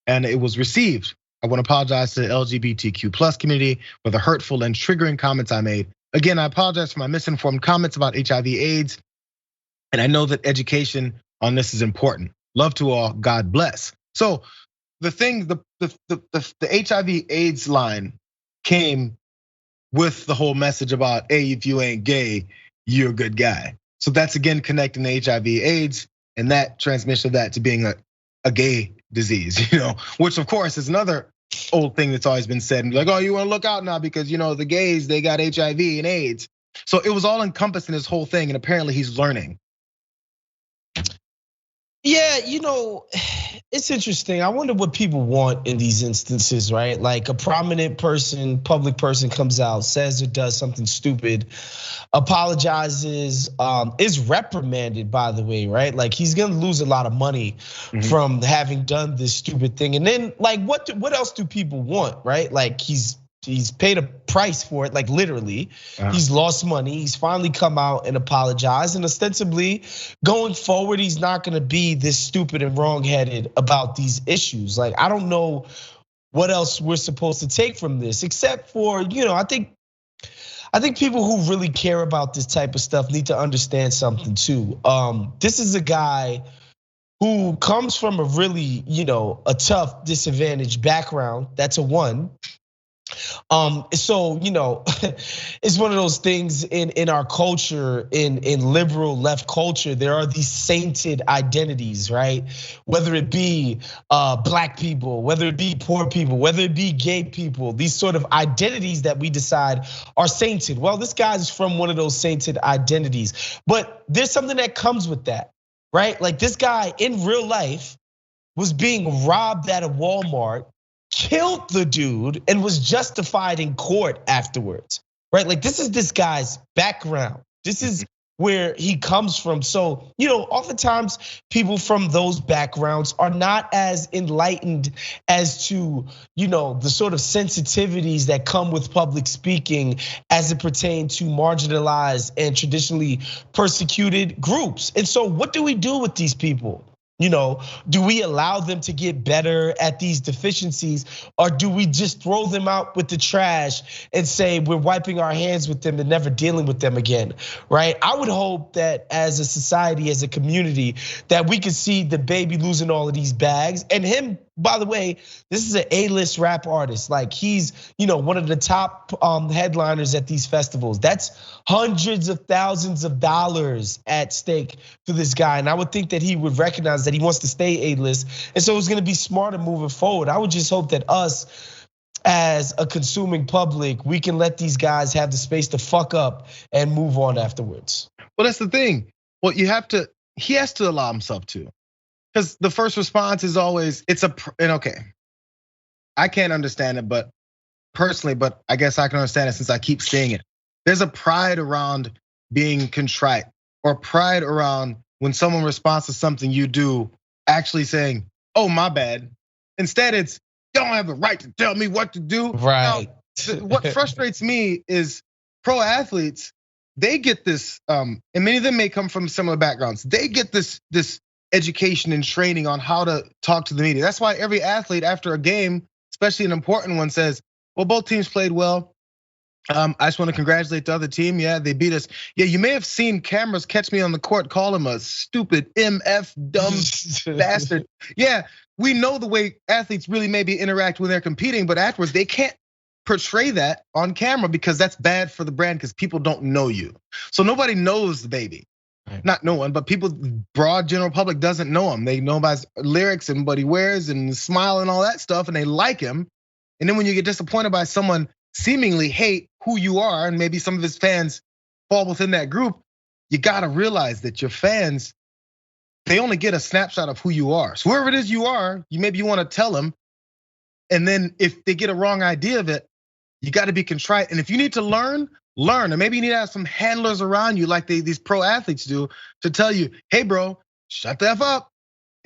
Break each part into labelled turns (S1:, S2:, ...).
S1: and it was received. I want to apologize to the LGBTQ plus community for the hurtful and triggering comments I made. Again, I apologize for my misinformed comments about HIV/AIDS, and I know that education on this is important. Love to all, God bless. So the thing, the HIV/AIDS line came with the whole message about, hey, if you ain't gay, you're a good guy. So that's again connecting the HIV/AIDS and that transmission of that to being a gay disease, which of course is another old thing that's always been said. Like, oh, you wanna look out now because the gays, they got HIV and AIDS. So it was all encompassed in this whole thing, and apparently he's learning.
S2: Yeah, it's interesting. I wonder what people want in these instances, right? Like a prominent person, public person comes out, says or does something stupid, apologizes, is reprimanded, by the way, right? Like he's gonna lose a lot of money from having done this stupid thing. And then like what else do people want, right? Like he's paid a price for it, like literally. He's lost money. He's finally come out and apologized. And ostensibly, going forward, he's not gonna be this stupid and wrong-headed about these issues. Like, I don't know what else we're supposed to take from this, except for, I think people who really care about this type of stuff need to understand something too. This is a guy who comes from a really, a tough, disadvantaged background. That's a one. So it's one of those things in our culture, in liberal left culture. There are these sainted identities, right? Whether it be black people, whether it be poor people, whether it be gay people, these sort of identities that we decide are sainted. Well, this guy's from one of those sainted identities, but there's something that comes with that, right? Like this guy in real life was being robbed at a Walmart, killed the dude, and was justified in court afterwards, right? Like this is this guy's background. This is where he comes from. So, oftentimes people from those backgrounds are not as enlightened as to, the sort of sensitivities that come with public speaking as it pertains to marginalized and traditionally persecuted groups. And so what do we do with these people? Do we allow them to get better at these deficiencies, or do we just throw them out with the trash and say we're wiping our hands with them and never dealing with them again, right? I would hope that as a society, as a community, that we could see the baby losing all of these bags. And him, by the way, this is an A-list rap artist. Like he's, one of the top headliners at these festivals. That's hundreds of thousands of dollars at stake for this guy. And I would think that he would recognize that he wants to stay A-list. And so it's gonna be smarter moving forward. I would just hope that us as a consuming public, we can let these guys have the space to fuck up and move on afterwards.
S1: Well, that's the thing. Well, he has to allow himself to. Because the first response is always, and okay, I can't understand it, but personally, but I guess I can understand it since I keep saying it. There's a pride around being contrite, or pride around when someone responds to something you do, actually saying, oh, my bad. Instead, it's, you don't have the right to tell me what to do.
S2: Right.
S1: Now, what frustrates me is pro athletes, they get this, and many of them may come from similar backgrounds. They get this education and training on how to talk to the media. That's why every athlete after a game, especially an important one, says, well, both teams played well. I just want to congratulate the other team. Yeah, they beat us. Yeah, you may have seen cameras catch me on the court, call him a stupid MF dumb bastard. Yeah, we know the way athletes really maybe interact when they're competing, but afterwards they can't portray that on camera because that's bad for the brand because people don't know you. So nobody knows the baby. Not no one, but people, broad general public doesn't know him. They know about his lyrics and what he wears and his smile and all that stuff, and they like him. And then when you get disappointed by someone seemingly hate who you are, and maybe some of his fans fall within that group, you gotta realize that your fans, they only get a snapshot of who you are. So whoever it is you are, maybe you wanna tell them. And then if they get a wrong idea of it, you gotta be contrite. And if you need to learn, and maybe you need to have some handlers around you like these pro athletes do to tell you, hey bro, shut the F up,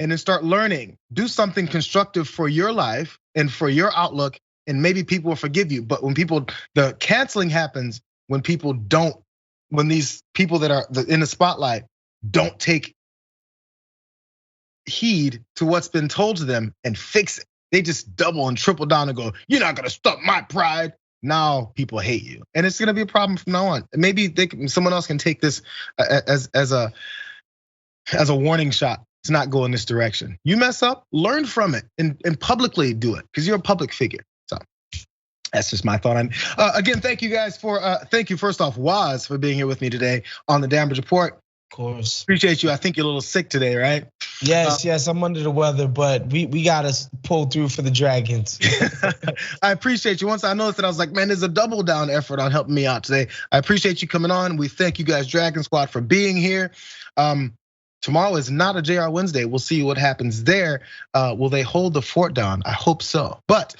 S1: and then start learning. Do something constructive for your life and for your outlook, and maybe people will forgive you. But when the canceling happens when when these people that are in the spotlight don't take heed to what's been told to them and fix it. they just double and triple down and go, you're not gonna stop my pride. Now people hate you, and it's gonna be a problem from now on. Maybe someone else can take this as a warning shot to not go in this direction. You mess up, learn from it, and publicly do it, because you're a public figure. So that's just my thought on. Again, thank you guys thank you first off, Waz, for being here with me today on the Damage Report.
S2: Of course.
S1: Appreciate you. I think you're a little sick today, right?
S2: Yes, I'm under the weather, but we gotta pull through for the Dragons.
S1: I appreciate you. Once I noticed that, I was like, man, there's a double down effort on helping me out today. I appreciate you coming on. We thank you guys, Dragon Squad, for being here. Tomorrow is not a JR Wednesday. We'll see what happens there. Will they hold the fort down? I hope so. But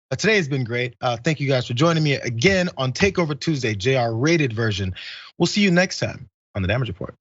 S1: today has been great. Thank you guys for joining me again on Takeover Tuesday, JR rated version. We'll see you next time on the Damage Report.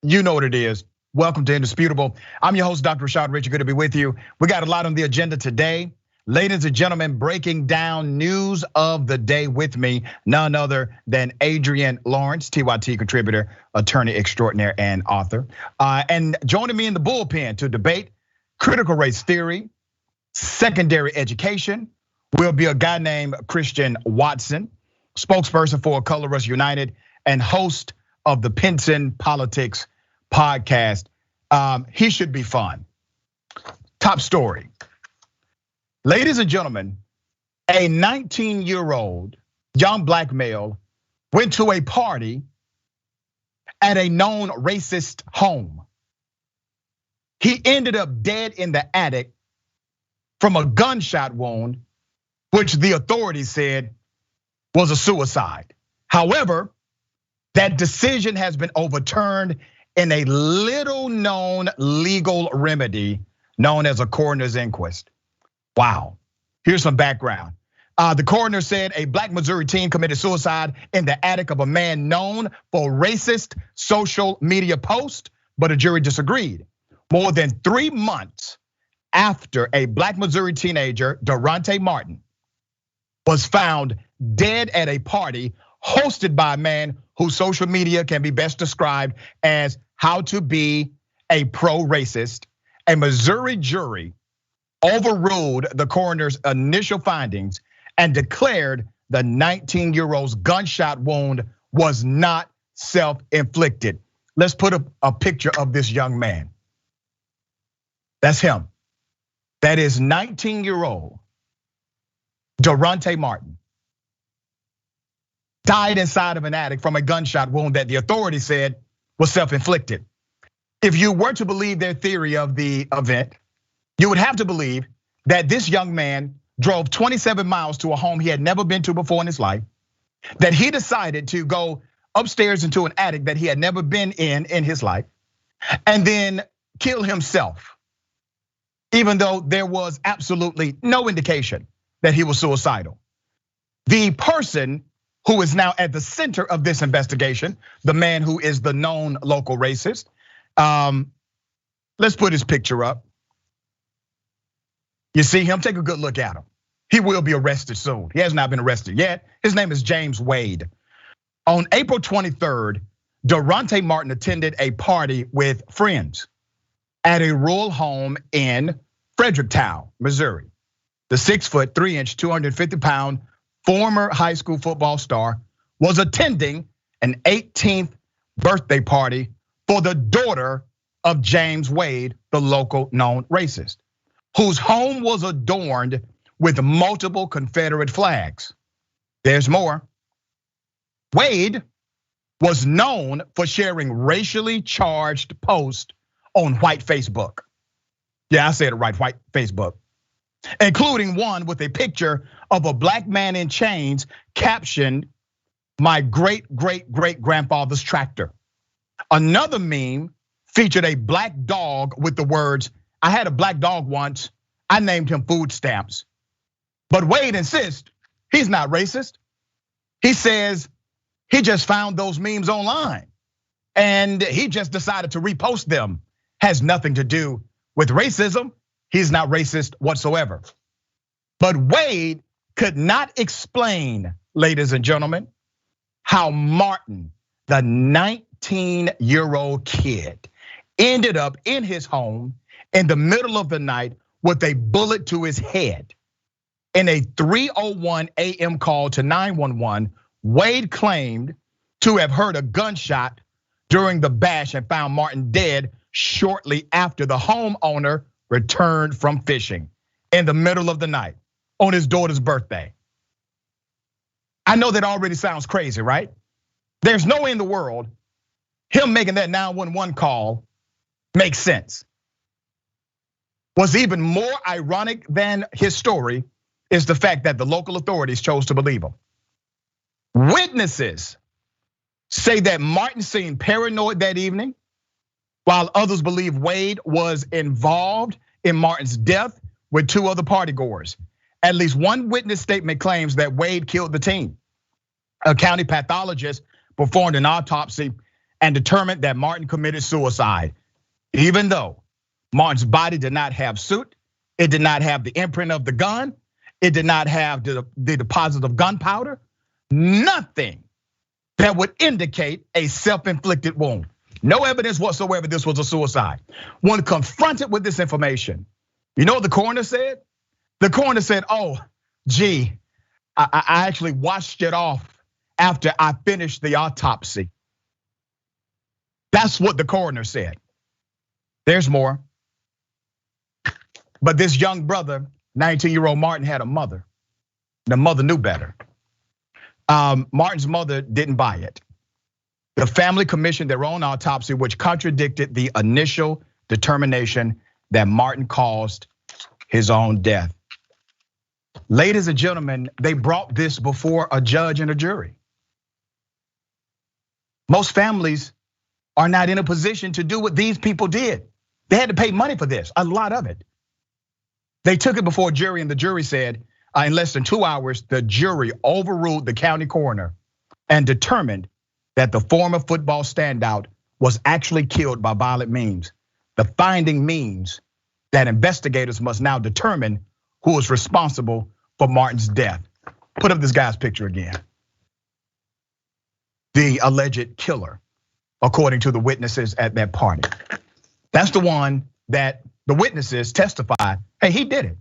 S3: You know what it is. Welcome to Indisputable. I'm your host, Dr. Rashad Richey. Good to be with you. We got a lot on the agenda today. Ladies and gentlemen, breaking down news of the day with me, none other than Adrian Lawrence, TYT contributor, attorney extraordinaire, and author. And joining me in the bullpen to debate critical race theory, secondary education will be a guy named Christian Watson, spokesperson for Colorist United and host of the Pinson Politics podcast. He should be fun. Top story. Ladies and gentlemen, a 19-year-old young black male went to a party at a known racist home. He ended up dead in the attic from a gunshot wound, which the authorities said was a suicide. However, that decision has been overturned in a little known legal remedy known as a coroner's inquest. Wow, here's some background. The coroner said a black Missouri teen committed suicide in the attic of a man known for racist social media posts, but a jury disagreed. More than 3 months after a black Missouri teenager, Daronte Martin, was found dead at a party hosted by a man whose social media can be best described as how to be a pro-racist, a Missouri jury overruled the coroner's initial findings and declared the 19-year-old's gunshot wound was not self-inflicted. Let's put a picture of this young man. That's him. That is 19-year-old Daronte Martin. Died inside of an attic from a gunshot wound that the authorities said was self-inflicted. If you were to believe their theory of the event, you would have to believe that this young man drove 27 miles to a home he had never been to before in his life, that he decided to go upstairs into an attic that he had never been in his life, and then kill himself, even though there was absolutely no indication that he was suicidal. The person who is now at the center of this investigation, the man who is the known local racist, let's put his picture up. You see him, take a good look at him. He will be arrested soon. He has not been arrested yet. His name is James Wade. On April 23rd, Daronte Martin attended a party with friends at a rural home in Fredericktown, Missouri. The 6'3", 250-pound former high school football star was attending an 18th birthday party for the daughter of James Wade, the local known racist, whose home was adorned with multiple Confederate flags. There's more. Wade was known for sharing racially charged posts on white Facebook. Yeah, I said it right, white Facebook. Including one with a picture of a black man in chains captioned, "My great-great-great-grandfather's tractor." Another meme featured a black dog with the words, "I had a black dog once, I named him food stamps." But Wade insists he's not racist. He says he just found those memes online and he just decided to repost them. Has nothing to do with racism. He's not racist whatsoever. But Wade could not explain, ladies and gentlemen, how Martin, the 19-year-old kid, ended up in his home in the middle of the night with a bullet to his head. In a 3:01 a.m. call to 911, Wade claimed to have heard a gunshot during the bash and found Martin dead shortly after the homeowner returned from fishing in the middle of the night on his daughter's birthday. I know that already sounds crazy, right? There's no way in the world him making that 911 call makes sense. What's even more ironic than his story is the fact that the local authorities chose to believe him. Witnesses say that Martin seemed paranoid that evening, while others believe Wade was involved in Martin's death with 2 other partygoers. At least one witness statement claims that Wade killed the teen. A county pathologist performed an autopsy and determined that Martin committed suicide, even though Martin's body did not have soot, it did not have the imprint of the gun, it did not have the deposit of gunpowder, nothing that would indicate a self-inflicted wound. No evidence whatsoever this was a suicide. When confronted with this information, you know what the coroner said? The coroner said, oh, gee, I actually washed it off after I finished the autopsy. That's what the coroner said. There's more. But this young brother, 19-year-old Martin, had a mother. The mother knew better. Martin's mother didn't buy it. The family commissioned their own autopsy, which contradicted the initial determination that Martin caused his own death. Ladies and gentlemen, they brought this before a judge and a jury. Most families are not in a position to do what these people did. They had to pay money for this, a lot of it. They took it before a jury, and the jury said in less than 2 hours, the jury overruled the county coroner and determined that the former football standout was actually killed by violent means. The finding means that investigators must now determine who is responsible for Martin's death. Put up this guy's picture again. The alleged killer, according to the witnesses at that party. That's the one that the witnesses testified, hey, he did it.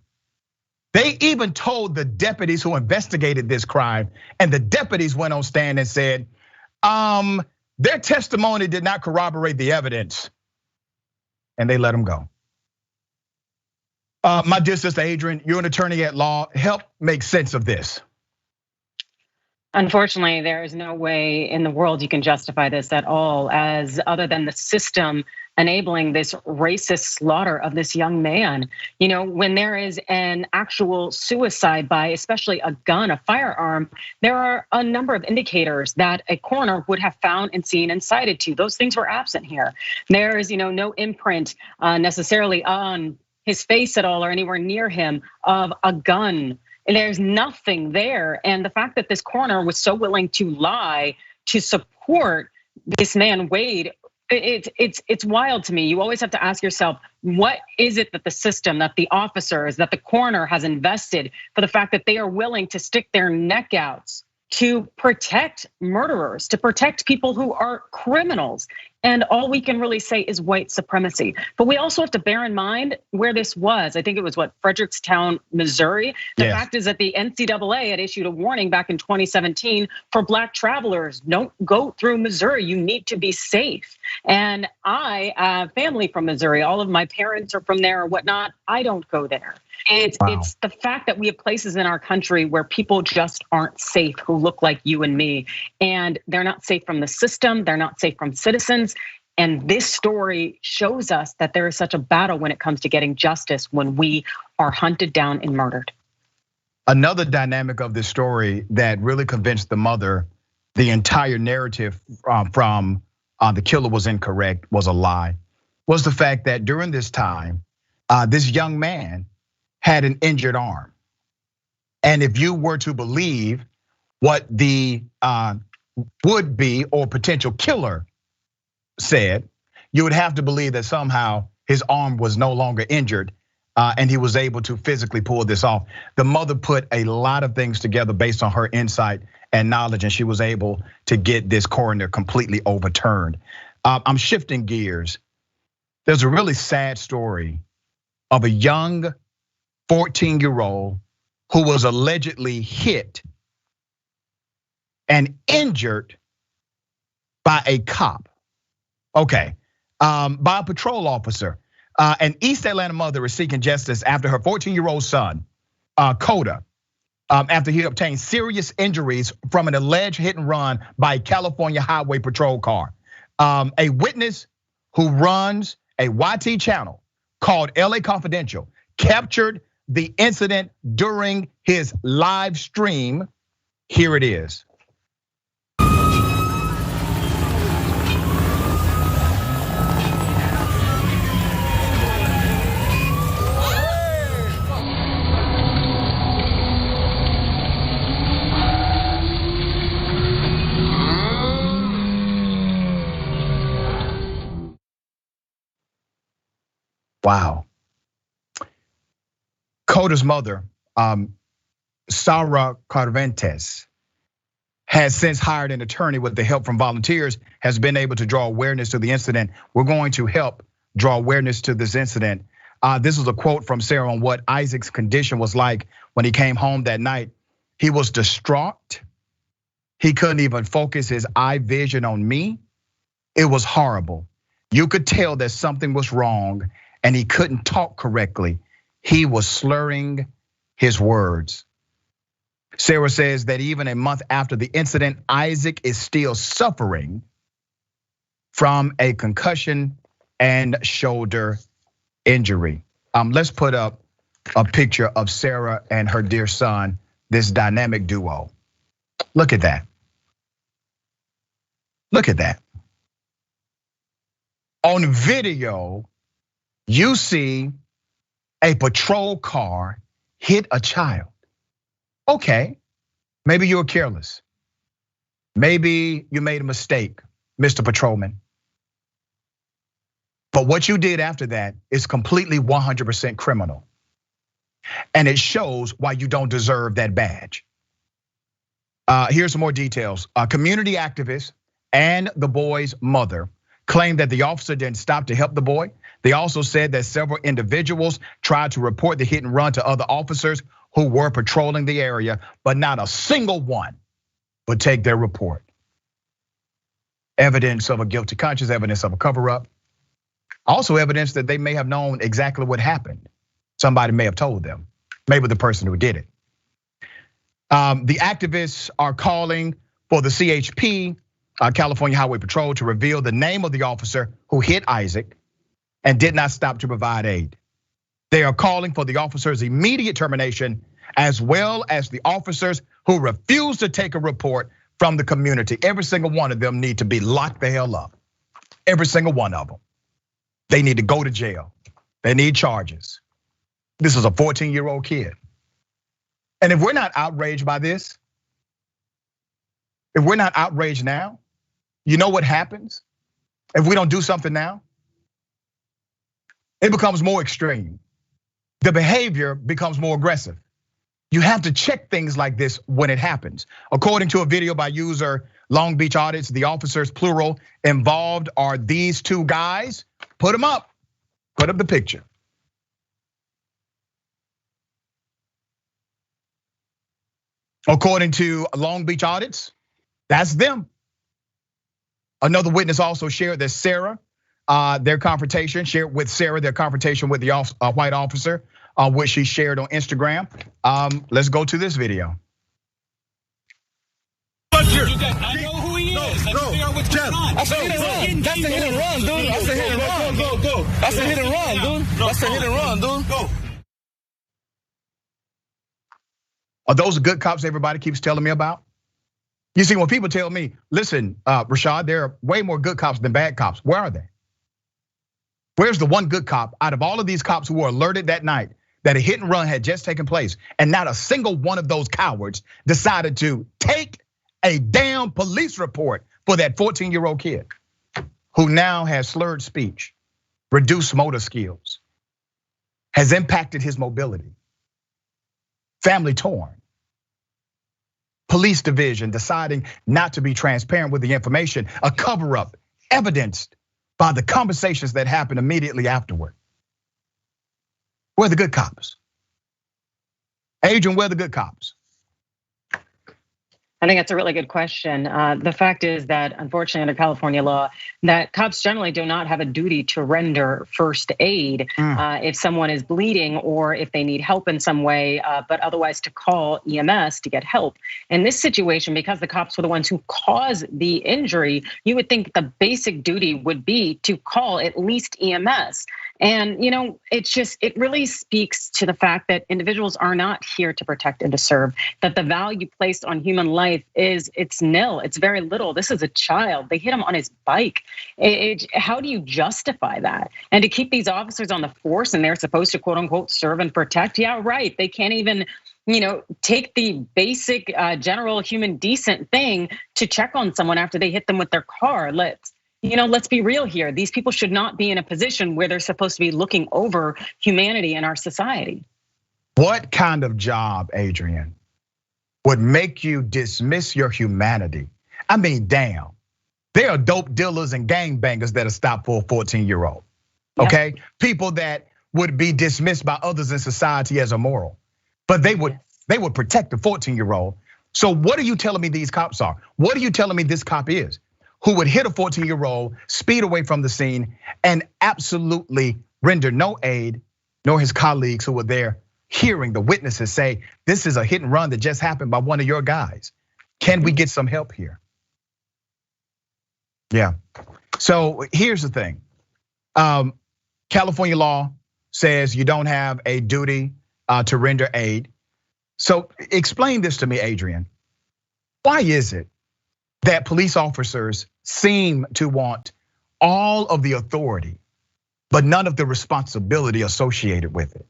S3: They even told the deputies who investigated this crime, and the deputies went on stand and said, their testimony did not corroborate the evidence, and they let him go. My dear sister Adrian, you're an attorney at law. Help make sense of this.
S4: Unfortunately, there is no way in the world you can justify this at all, as other than the system enabling this racist slaughter of this young man. You know, when there is an actual suicide by especially a gun, a firearm, there are a number of indicators that a coroner would have found and seen and cited to. Those things were absent here. There is, no imprint necessarily on his face at all or anywhere near him of a gun. And there's nothing there. And the fact that this coroner was so willing to lie to support this man, Wade, it's wild to me. You always have to ask yourself, what is it that the system, that the officers, that the coroner has invested for the fact that they are willing to stick their neck out to protect murderers, to protect people who are criminals? And all we can really say is white supremacy. But we also have to bear in mind where this was. I think it was Fredericktown, Missouri. The fact is that the NCAA had issued a warning back in 2017 for Black travelers. Don't go through Missouri, you need to be safe. And I have family from Missouri. All of my parents are from there or whatnot. I don't go there. It's the fact that we have places in our country where people just aren't safe who look like you and me. And they're not safe from the system, they're not safe from citizens. And this story shows us that there is such a battle when it comes to getting justice when we are hunted down and murdered.
S3: Another dynamic of this story that really convinced the mother the entire narrative from the killer was incorrect, was a lie, was the fact that during this time, this young man had an injured arm. And if you were to believe what the would-be or potential killer said, you would have to believe that somehow his arm was no longer injured and he was able to physically pull this off. The mother put a lot of things together based on her insight and knowledge, and she was able to get this coroner completely overturned. I'm shifting gears. There's a really sad story of a young 14-year-old who was allegedly hit and injured by a cop. Okay, by a patrol officer. An East Atlanta mother is seeking justice after her 14-year-old son, Coda, after he obtained serious injuries from an alleged hit and run by a California Highway Patrol car. A witness who runs a YT channel called LA Confidential captured the incident during his live stream. Here it is. Wow. Coda's mother, Sarah Carventes, has since hired an attorney with the help from volunteers, has been able to draw awareness to the incident. We're going to help draw awareness to this incident This was a quote from Sarah on what Isaac's condition was like when he came home that night. He was distraught. He couldn't even focus his eye vision on me. It was horrible. You could tell that something was wrong and he couldn't talk correctly. He was slurring his words. Sarah says that even a month after the incident, Isaac is still suffering from a concussion and shoulder injury. Let's put up a picture of Sarah and her dear son, this dynamic duo. Look at that. Look at that. On video, you see a patrol car hit a child. Okay, maybe you were careless. Maybe you made a mistake, Mr. Patrolman. But what you did after that is completely 100% criminal. And it shows why you don't deserve that badge. Here's some more details. A community activist and the boy's mother claimed that the officer didn't stop to help the boy. They also said that several individuals tried to report the hit and run to other officers who were patrolling the area, but not a single one would take their report. Evidence of a guilty conscience, evidence of a cover-up. Also evidence that they may have known exactly what happened. Somebody may have told them, maybe the person who did it. The activists are calling for the CHP, California Highway Patrol, to reveal the name of the officer who hit Isaac and did not stop to provide aid. They are calling for the officer's immediate termination, as well as the officers who refuse to take a report from the community. Every single one of them need to be locked the hell up. Every single one of them. They need to go to jail. They need charges. This is a 14-year-old kid. And if we're not outraged by this, if we're not outraged now, you know what happens if we don't do something now? It becomes more extreme. The behavior becomes more aggressive. You have to check things like this when it happens. According to a video by user Long Beach Audits, the officers, plural, involved are these two guys. Put them up, put up the picture. According to Long Beach Audits, that's them. Another witness also shared that Sarah, their confrontation with the white officer, which she shared on Instagram. Let's go to this video.
S5: I know who he is. That's a hit and run. That's a hit and run, dude. That's a hit and run. Go. That's a hit and run, dude. That's a hit and run, dude. Go.
S3: Are those the good cops everybody keeps telling me about? You see, when people tell me, listen, Rashad, there are way more good cops than bad cops. Where are they? Where's the one good cop out of all of these cops who were alerted that night that a hit and run had just taken place, and not a single one of those cowards decided to take a damn police report for that 14-year-old kid who now has slurred speech, reduced motor skills, has impacted his mobility, family torn, police division deciding not to be transparent with the information, a cover-up evidenced by the conversations that happened immediately afterward. Where are the good cops? Adrian, where are the good cops?
S4: I think that's a really good question. The fact is that, unfortunately, under California law, that cops generally do not have a duty to render first aid if someone is bleeding or if they need help in some way, but otherwise to call EMS to get help. In this situation, because the cops were the ones who caused the injury, you would think the basic duty would be to call at least EMS. And it really speaks to the fact that individuals are not here to protect and to serve, that the value placed on human life it's nil, it's very little. This is a child, they hit him on his bike. How do you justify that? And to keep these officers on the force and they're supposed to quote unquote serve and protect, yeah, right. They can't even take the basic general human decent thing to check on someone after they hit them with their car. Let's be real here. These people should not be in a position where they're supposed to be looking over humanity in our society.
S3: What kind of job, Adrian, would make you dismiss your humanity? I mean, damn. There are dope dealers and gangbangers that are stopped for a 14-year-old. Okay, people that would be dismissed by others in society as immoral, but they would protect the 14-year-old. So what are you telling me these cops are? What are you telling me this cop is? Who would hit a 14-year-old, speed away from the scene, and absolutely render no aid, nor his colleagues who were there hearing the witnesses say, this is a hit and run that just happened by one of your guys. Can we get some help here? Yeah, so here's the thing. California law says you don't have a duty to render aid. So explain this to me, Adrian. Why is it that police officers seem to want all of the authority, but none of the responsibility associated with it?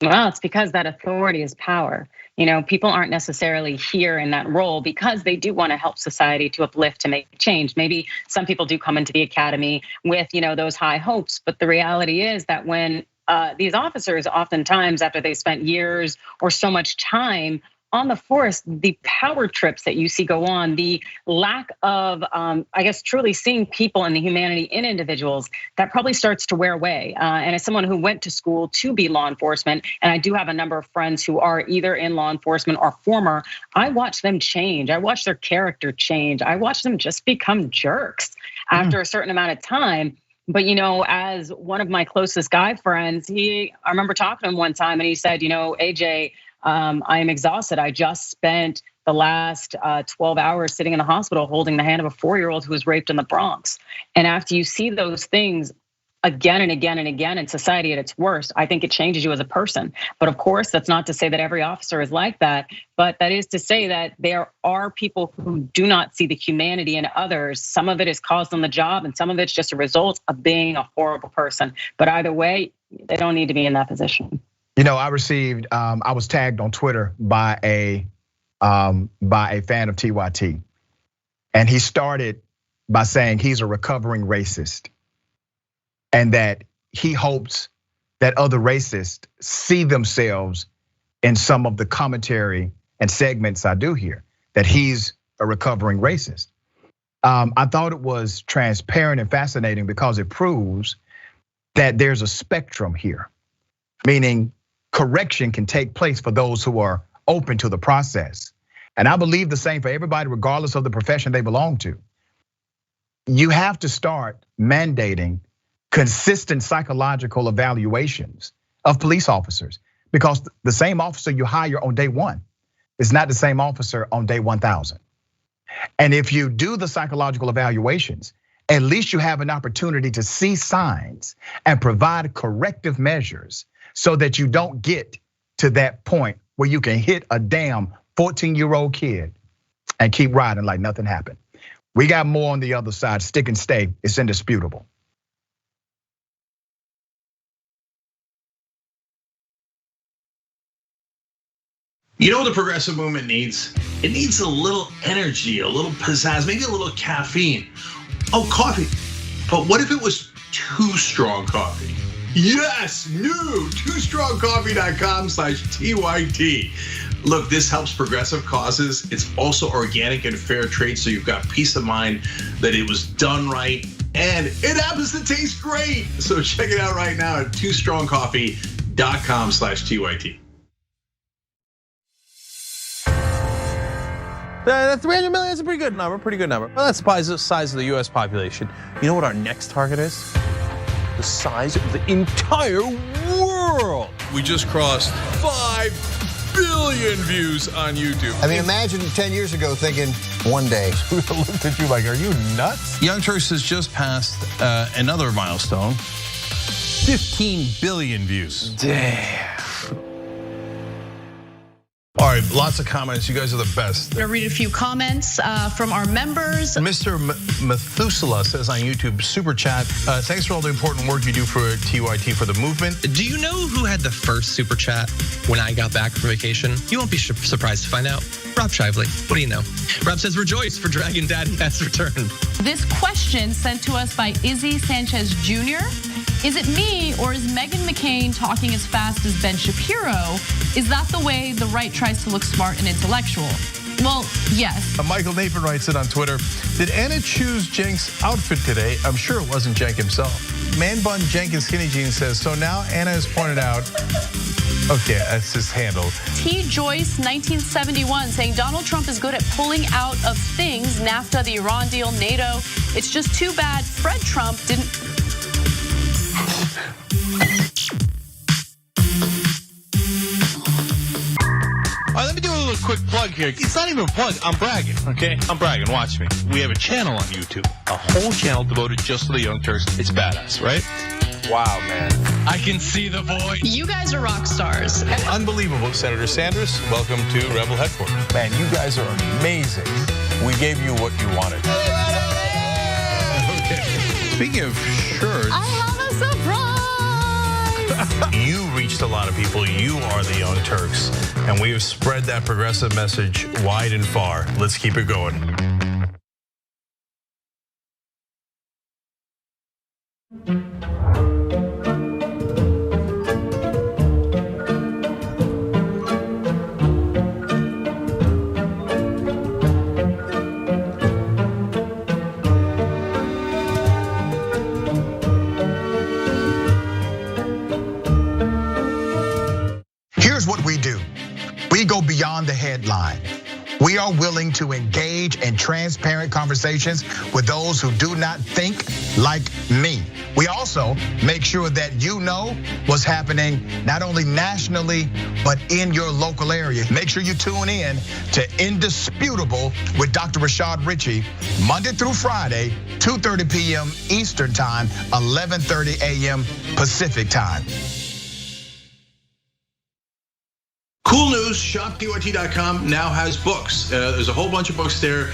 S4: Well, it's because that authority is power. People aren't necessarily here in that role because they do want to help society, to uplift, to make change. Maybe some people do come into the academy with, those high hopes, but the reality is that when these officers, oftentimes after they spent years or so much time on the force, the power trips that you see go on, the lack of, truly seeing people and the humanity in individuals, that probably starts to wear away. And as someone who went to school to be law enforcement, and I do have a number of friends who are either in law enforcement or former, I watch them change. I watch their character change. I watch them just become jerks after a certain amount of time. But as one of my closest guy friends, I remember talking to him one time and he said, AJ, I am exhausted. I just spent the last 12 hours sitting in the hospital holding the hand of a 4-year-old who was raped in the Bronx. And after you see those things again and again and again in society at its worst, I think it changes you as a person. But of course, that's not to say that every officer is like that. But that is to say that there are people who do not see the humanity in others. Some of it is caused on the job and some of it's just a result of being a horrible person. But either way, they don't need to be in that position.
S3: I was tagged on Twitter by a fan of TYT. And he started by saying he's a recovering racist. And that he hopes that other racists see themselves in some of the commentary and segments I do here, that he's a recovering racist. I thought it was transparent and fascinating because it proves that there's a spectrum here, meaning correction can take place for those who are open to the process. And I believe the same for everybody, regardless of the profession they belong to. You have to start mandating consistent psychological evaluations of police officers, because the same officer you hire on day 1 is not the same officer on day 1,000. And if you do the psychological evaluations, at least you have an opportunity to see signs and provide corrective measures so that you don't get to that point where you can hit a damn 14-year-old kid and keep riding like nothing happened. We got more on the other side. Stick and stay. It's indisputable.
S6: You know what the progressive movement needs? It needs a little energy, a little pizzazz, maybe a little caffeine. Oh, coffee. But what if it was Too Strong Coffee? Yes, new twostrongcoffee.com/TYT. Look, this helps progressive causes. It's also organic and fair trade, so you've got peace of mind that it was done right, and it happens to taste great. So check it out right now at twostrongcoffee.com/TYT.
S5: That 300 million is a pretty good number, Well, that's the size of the US population. You know what our next target is? The size of the entire world. We just crossed 5 billion views on YouTube.
S7: I mean, imagine 10 years ago thinking one day.
S5: We looked at you like, are you nuts? Young Turks has just passed another milestone. 15 billion views. Damn. All right, lots of comments. You guys are the best.
S8: I'm gonna read a few comments from our members.
S5: Mr. Methuselah says on YouTube, super chat, thanks for all the important work you do for TYT for the movement.
S9: Do you know who had the first super chat when I got back from vacation? You won't be surprised to find out. Rob Shively. What do you know? Rob says, rejoice for Dragon Daddy has returned.
S8: This question sent to us by Izzy Sanchez Jr. Is it me or is Meghan McCain talking as fast as Ben Shapiro? Is that the way the right tries to look smart and intellectual? Well, yes.
S5: Michael Nathan writes it on Twitter. Did Anna choose Cenk's outfit today? I'm sure it wasn't Cenk himself. Man Bun Jenkins Skinny Jeans says, so now Anna has pointed out, okay, that's his handle.
S8: T. Joyce, 1971, saying Donald Trump is good at pulling out of things, NAFTA, the Iran deal, NATO. It's just too bad Fred Trump didn't.
S5: All right, let me do a little quick plug here. It's not even a plug, I'm bragging, okay? I'm bragging, watch me. We have a channel on YouTube, a whole channel devoted just to the Young Turks. It's badass, right? Wow, man. I can see the void.
S8: You guys are rock stars.
S5: Unbelievable. Senator Sanders, welcome to Rebel Headquarters. Man, you guys are amazing. We gave you what you wanted. Okay. Speaking of shirts.
S8: I have a surprise.
S5: You reached a lot of people. You are the Young Turks. And we have spread that progressive message wide and far. Let's keep it going.
S3: Here's what we do. We go beyond the headline. We are willing to engage in transparent conversations with those who do not think like me. We also make sure that you know what's happening not only nationally, but in your local area. Make sure you tune in to Indisputable with Dr. Rashad Ritchie, Monday through Friday, 2:30 p.m. Eastern Time, 11:30 a.m. Pacific Time.
S6: Cool news, shopdyt.com now has books. There's a whole bunch of books there.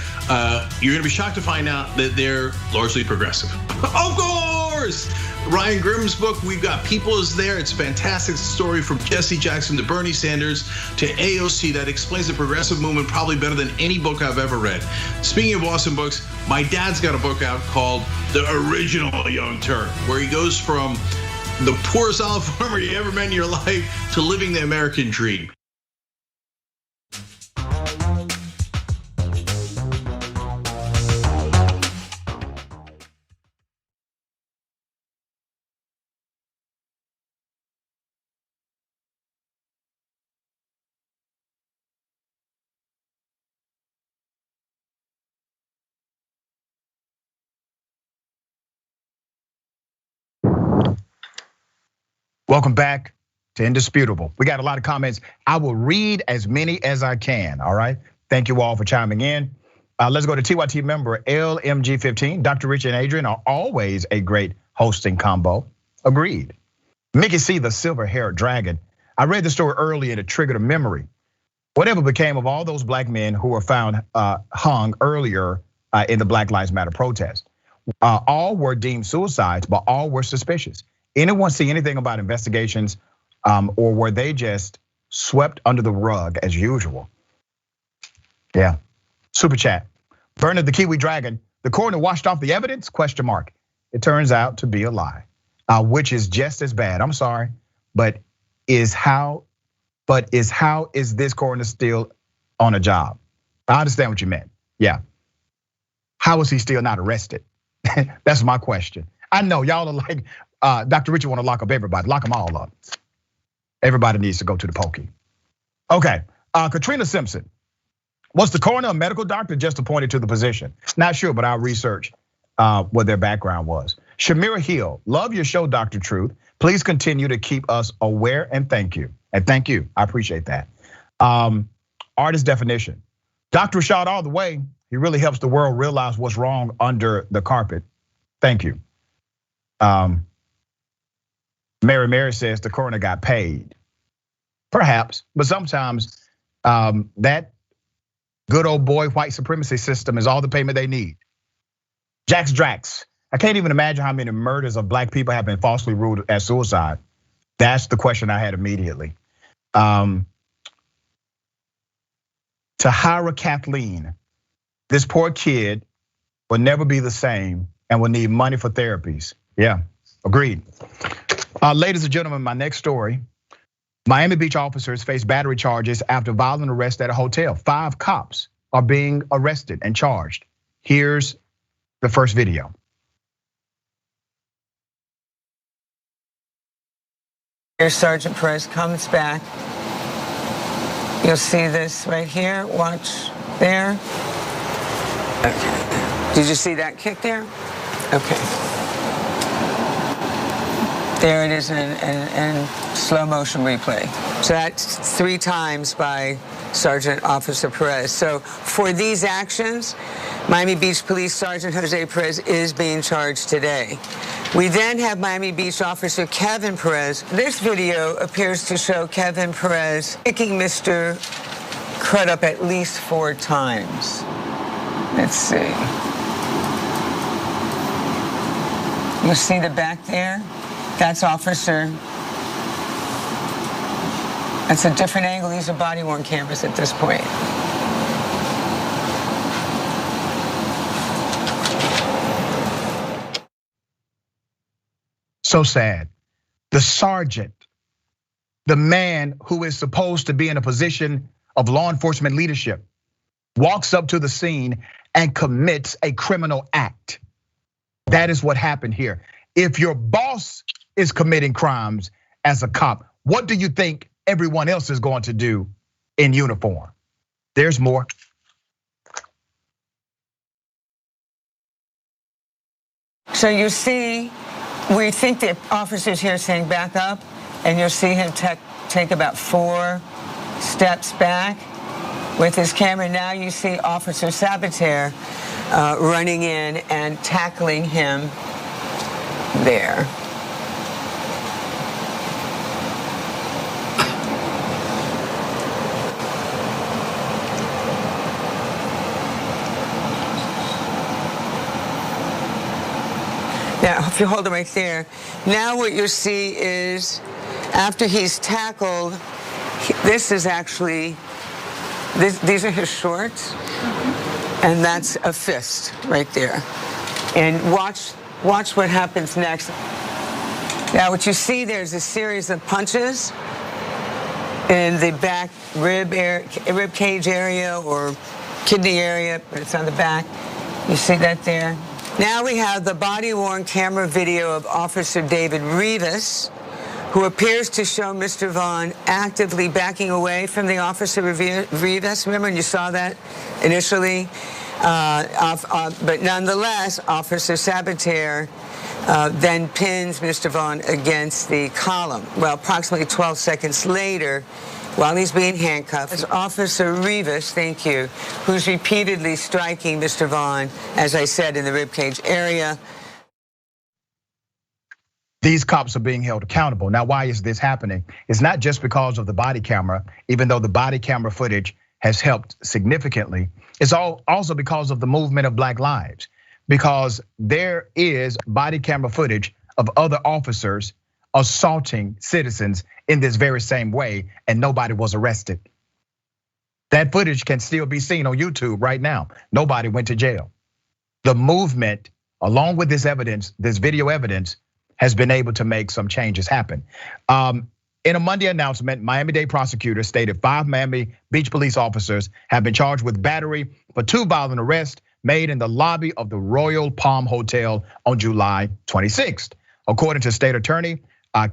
S6: You're gonna be shocked to find out that they're largely progressive. Of course! Ryan Grimm's book, We've Got People, is there. It's a fantastic story from Jesse Jackson to Bernie Sanders to AOC that explains the progressive movement probably better than any book I've ever read. Speaking of awesome books, my dad's got a book out called The Original Young Turk, where he goes from the poorest olive farmer you ever met in your life to living the American dream.
S3: Welcome back to Indisputable. We got a lot of comments. I will read as many as I can, all right? Thank you all for chiming in. Let's go to TYT member LMG15. Dr. Rich and Adrian are always a great hosting combo. Agreed. Mickey C, the silver-haired dragon. I read the story earlier and it triggered a memory. Whatever became of all those black men who were found hung earlier in the Black Lives Matter protest? All were deemed suicides, but all were suspicious. Anyone see anything about investigations, or were they just swept under the rug as usual? Yeah, super chat. Bernard the Kiwi Dragon, the coroner washed off the evidence, ? It turns out to be a lie, which is just as bad. I'm sorry, but how is this coroner still on a job? I understand what you meant, yeah. How is he still not arrested? That's my question. I know y'all are like, Dr. Richard want to lock up everybody, lock them all up. Everybody needs to go to the pokey. Okay, Katrina Simpson. Was the coroner a medical doctor just appointed to the position? Not sure, but I'll research what their background was. Shamira Hill, love your show, Dr. Truth. Please continue to keep us aware and thank you. And thank you, I appreciate that. Artist definition. Dr. Rashad all the way, he really helps the world realize what's wrong under the carpet. Thank you. Mary says the coroner got paid. Perhaps, but sometimes that good old boy white supremacy system is all the payment they need. Jax Drax, I can't even imagine how many murders of black people have been falsely ruled as suicide. That's the question I had immediately. Tahira Kathleen, this poor kid will never be the same and will need money for therapies. Yeah, agreed. Ladies and gentlemen, my next story. Miami Beach officers face battery charges after violent arrest at a hotel. 5 cops are being arrested and charged. Here's the first video.
S10: Here, Sergeant Perez comes back. You'll see this right here. Watch there. Okay. Did you see that kick there? Okay. There it is in slow motion replay. So that's 3 times by Sergeant Officer Perez. So for these actions, Miami Beach Police Sergeant Jose Perez is being charged today. We then have Miami Beach Officer Kevin Perez. This video appears to show Kevin Perez kicking Mr. Crudup at least 4 times. Let's see. You see the back there? That's Officer. That's a different angle. These are body-worn cameras at this point.
S3: So sad. The sergeant, the man who is supposed to be in a position of law enforcement leadership, walks up to the scene and commits a criminal act. That is what happened here. If your boss is committing crimes as a cop, what do you think everyone else is going to do in uniform? There's more.
S10: So you see, we think the officer's here saying back up, and you'll see him take about 4 steps back with his camera. Now you see Officer Sabater running in and tackling him there. Now, if you hold it right there, now what you see is after he's tackled, this is actually, these are his shorts, and that's a fist right there. And watch what happens next. Now, what you see there is a series of punches in the back rib cage area or kidney area, but it's on the back. You see that there? Now we have the body-worn camera video of Officer David Rivas, who appears to show Mr. Vaughn actively backing away from the Officer Rivas. Remember, you saw that initially? But nonetheless, Officer Sabater then pins Mr. Vaughn against the column. Well, approximately 12 seconds later, while he's being handcuffed, it's Officer Rivas, thank you, who's repeatedly striking Mr. Vaughn, as I said, in the ribcage area.
S3: These cops are being held accountable. Now, why is this happening? It's not just because of the body camera, even though the body camera footage has helped significantly. It's also because of the movement of Black lives, because there is body camera footage of other officers assaulting citizens in this very same way, and nobody was arrested. That footage can still be seen on YouTube right now. Nobody went to jail. The movement, along with this evidence, this video evidence, has been able to make some changes happen. In a Monday announcement, Miami-Dade prosecutors stated 5 Miami Beach police officers have been charged with battery for 2 violent arrests made in the lobby of the Royal Palm Hotel on July 26th. According to State Attorney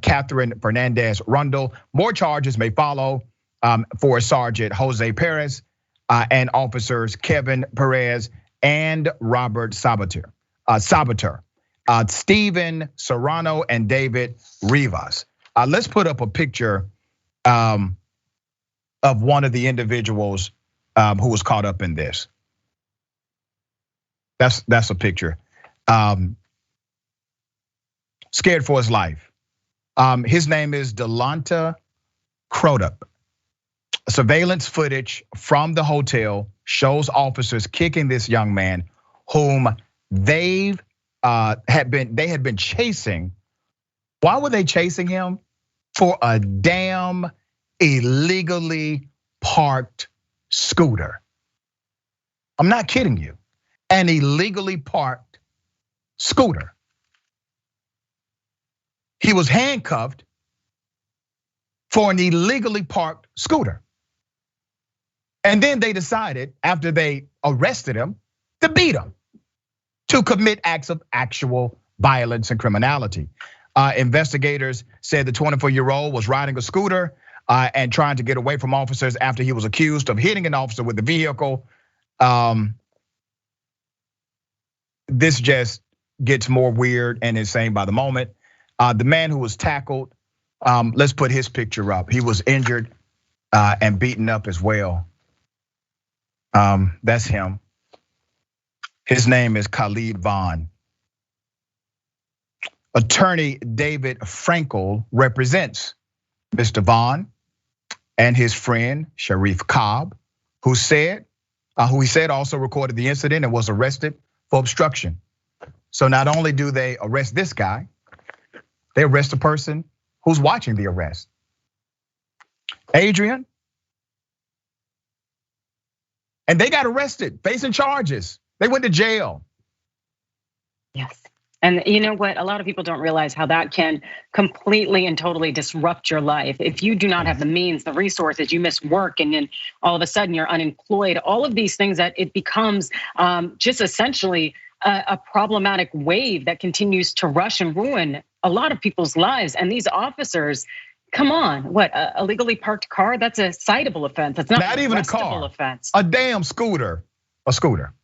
S3: Catherine Fernandez Rundle, more charges may follow for Sergeant Jose Perez and officers Kevin Perez and Robert Sabater, Stephen Serrano and David Rivas. Let's put up a picture of one of the individuals who was caught up in this. That's a picture. Scared for his life. His name is Daronte Crudup. Surveillance footage from the hotel shows officers kicking this young man, whom they had been chasing. Why were they chasing him? For a damn illegally parked scooter. I'm not kidding you. An illegally parked scooter. He was handcuffed for an illegally parked scooter. And then they decided, after they arrested him, to beat him, to commit acts of actual violence and criminality. Investigators said the 24-year-old was riding a scooter and trying to get away from officers after he was accused of hitting an officer with the vehicle. This just gets more weird and insane by the moment. The man who was tackled, let's put his picture up. He was injured and beaten up as well. That's him. His name is Khalid Vaughn. Attorney David Frankel represents Mr. Vaughn and his friend Sharif Cobb, who he said also recorded the incident and was arrested for obstruction. So not only do they arrest this guy, they arrest the person who's watching the arrest. Adrian. And they got arrested, facing charges. They went to jail.
S4: Yes. And you know what? A lot of people don't realize how that can completely and totally disrupt your life. If you do not have the means, the resources, you miss work, and then all of a sudden you're unemployed, all of these things, that it becomes just essentially a problematic wave that continues to rush and ruin a lot of people's lives. And these officers, come on, what, a illegally parked car? That's a citable offense. It's not
S3: even a car.
S4: Offense.
S3: A damn scooter. A scooter.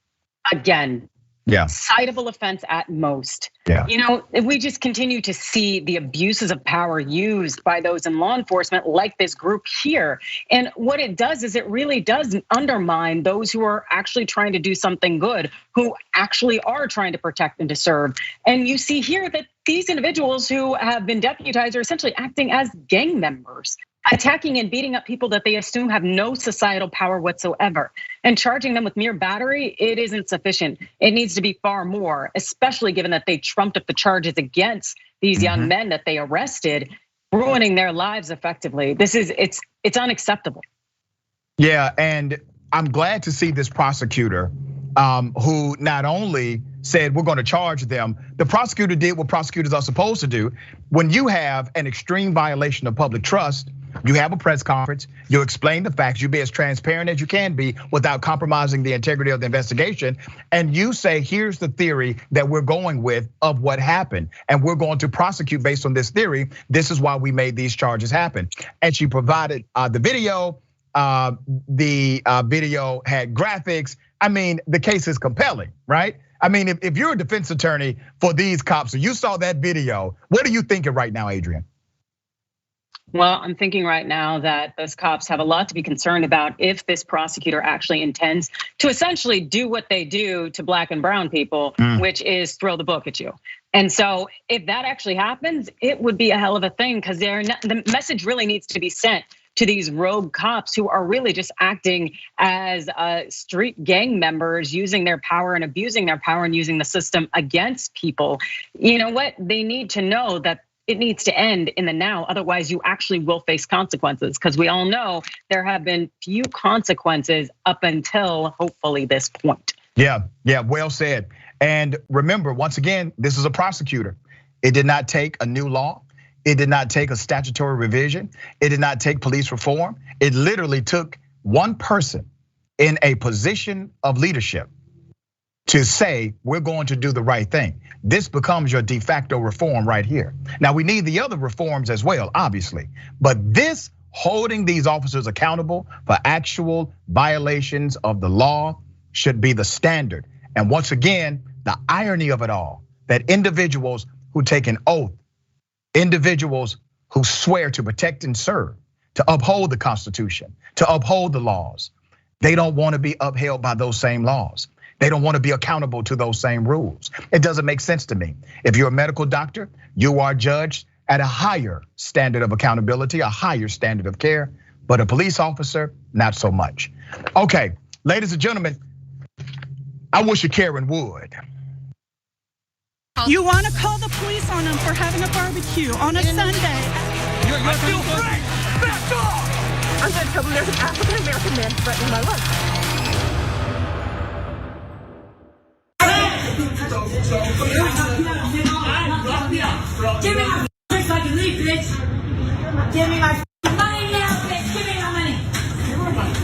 S4: Again.
S3: Yeah.
S4: Citable offense at most.
S3: Yeah.
S4: You know, if we just continue to see the abuses of power used by those in law enforcement, like this group here. And what it does is it really does undermine those who are actually trying to do something good, who actually are trying to protect and to serve. And you see here that these individuals who have been deputized are essentially acting as gang members, attacking and beating up people that they assume have no societal power whatsoever. And charging them with mere battery, it isn't sufficient. It needs to be far more, especially given that they trumped up the charges against these young men that they arrested, ruining their lives effectively. It's unacceptable.
S3: Yeah, and I'm glad to see this prosecutor who not only said we're going to charge them, the prosecutor did what prosecutors are supposed to do. When you have an extreme violation of public trust, you have a press conference, you explain the facts, you be as transparent as you can be without compromising the integrity of the investigation. And you say, here's the theory that we're going with of what happened. And we're going to prosecute based on this theory. This is why we made these charges happen. And she provided the video. The video had graphics. I mean, the case is compelling, right? I mean, if you're a defense attorney for these cops and you saw that video, what are you thinking right now, Adrian?
S4: Well, I'm thinking right now that those cops have a lot to be concerned about if this prosecutor actually intends to essentially do what they do to black and brown people, which is throw the book at you. And so if that actually happens, it would be a hell of a thing, because the message really needs to be sent to these rogue cops who are really just acting as street gang members, using their power and abusing their power and using the system against people. You know what? They need to know that it needs to end in the now. Otherwise, you actually will face consequences, because we all know there have been few consequences up until hopefully this point.
S3: Yeah, well said. And remember, once again, this is a prosecutor. It did not take a new law. It did not take a statutory revision. It did not take police reform. It literally took one person in a position of leadership to say, we're going to do the right thing. This becomes your de facto reform right here. Now, we need the other reforms as well, obviously. But this holding these officers accountable for actual violations of the law should be the standard. And once again, the irony of it all, that individuals who take an oath, individuals who swear to protect and serve, to uphold the Constitution, to uphold the laws, they don't want to be upheld by those same laws. They don't want to be accountable to those same rules. It doesn't make sense to me. If you're a medical doctor, you are judged at a higher standard of accountability, a higher standard of care, but a police officer, not so much. Okay, ladies and gentlemen, I wish you Karen would.
S11: You want to call the police on them for having a barbecue on a Sunday.
S12: You're feel free. Back off! I'm going to tell them there's an African-American man threatening my life.
S13: Give me my drink so I can leave, bitch. Give me my money now, bitch. Give me my money.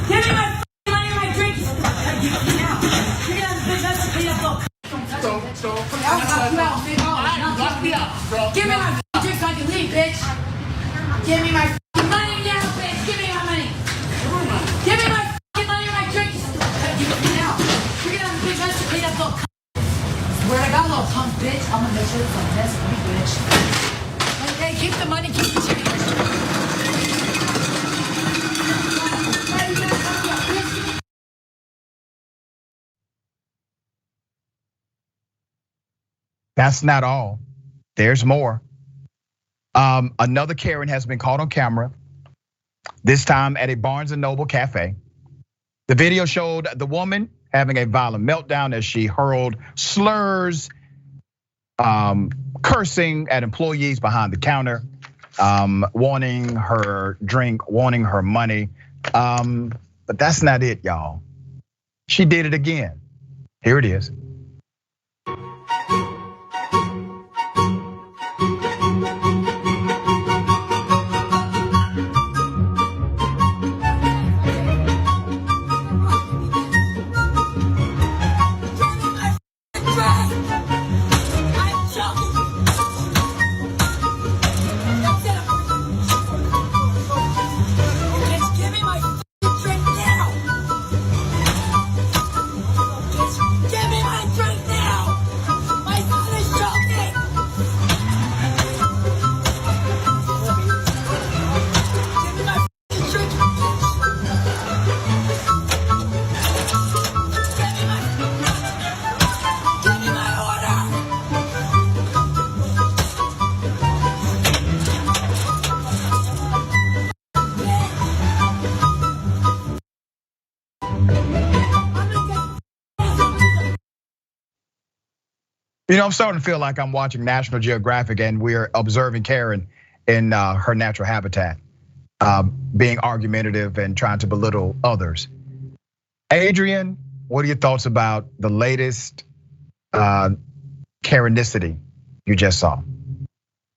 S13: Give me my money and my drink. Give me now. Give me that bitch. That's a clean up. Give me my Give me my money now, bitch. Give me my money. Give me my money or my drinks. Give it to me now. You're gonna have a big mess to clean up, little Swear to God, little cunt bitch. I'm gonna make sure it's a mess for you, bitch. Okay, keep the money, keep the chicken.
S3: That's not all. There's more. Another Karen has been caught on camera, this time at a Barnes & Noble cafe. The video showed the woman having a violent meltdown as she hurled slurs, cursing at employees behind the counter, wanting her drink, wanting her money. But that's not it, y'all. She did it again. Here it is. You know, I'm starting to feel like I'm watching National Geographic and we're observing Karen in her natural habitat, being argumentative and trying to belittle others. Adrian, what are your thoughts about the latest Karenicity you just saw?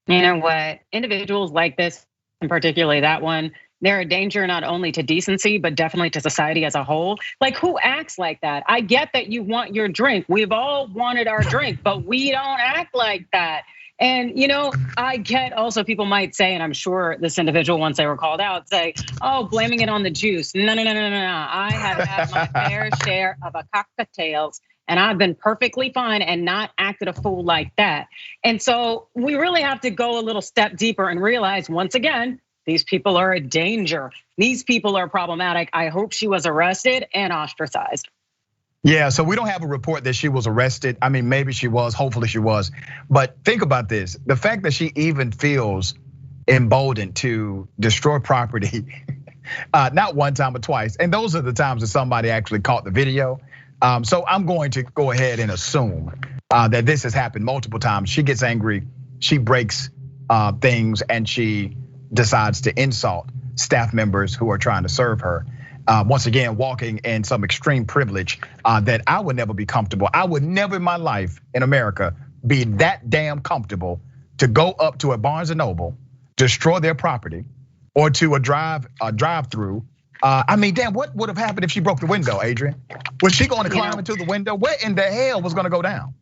S4: You know what? Individuals like this, and particularly that one, they're a danger not only to decency, but definitely to society as a whole. Like, who acts like that? I get that you want your drink. We've all wanted our drink, but we don't act like that. And I get also people might say, and I'm sure this individual, once they were called out, say, oh, blaming it on the juice. No. I have had my fair share of cocktails, and I've been perfectly fine and not acted a fool like that. And so we really have to go a little step deeper and realize, once again, these people are a danger. These people are problematic. I hope she was arrested and ostracized.
S3: Yeah, so we don't have a report that she was arrested. I mean, maybe she was, hopefully she was. But think about this, the fact that she even feels emboldened to destroy property, not one time but twice. And those are the times that somebody actually caught the video. So I'm going to go ahead and assume that this has happened multiple times. She gets angry, she breaks things, and she decides to insult staff members who are trying to serve her. Once again, walking in some extreme privilege that I would never be comfortable. I would never in my life in America be that damn comfortable to go up to a Barnes & Noble, destroy their property, or to a drive-through. I mean, damn, what would have happened if she broke the window, Adrian? Was she going to climb into the window? What in the hell was going to go down?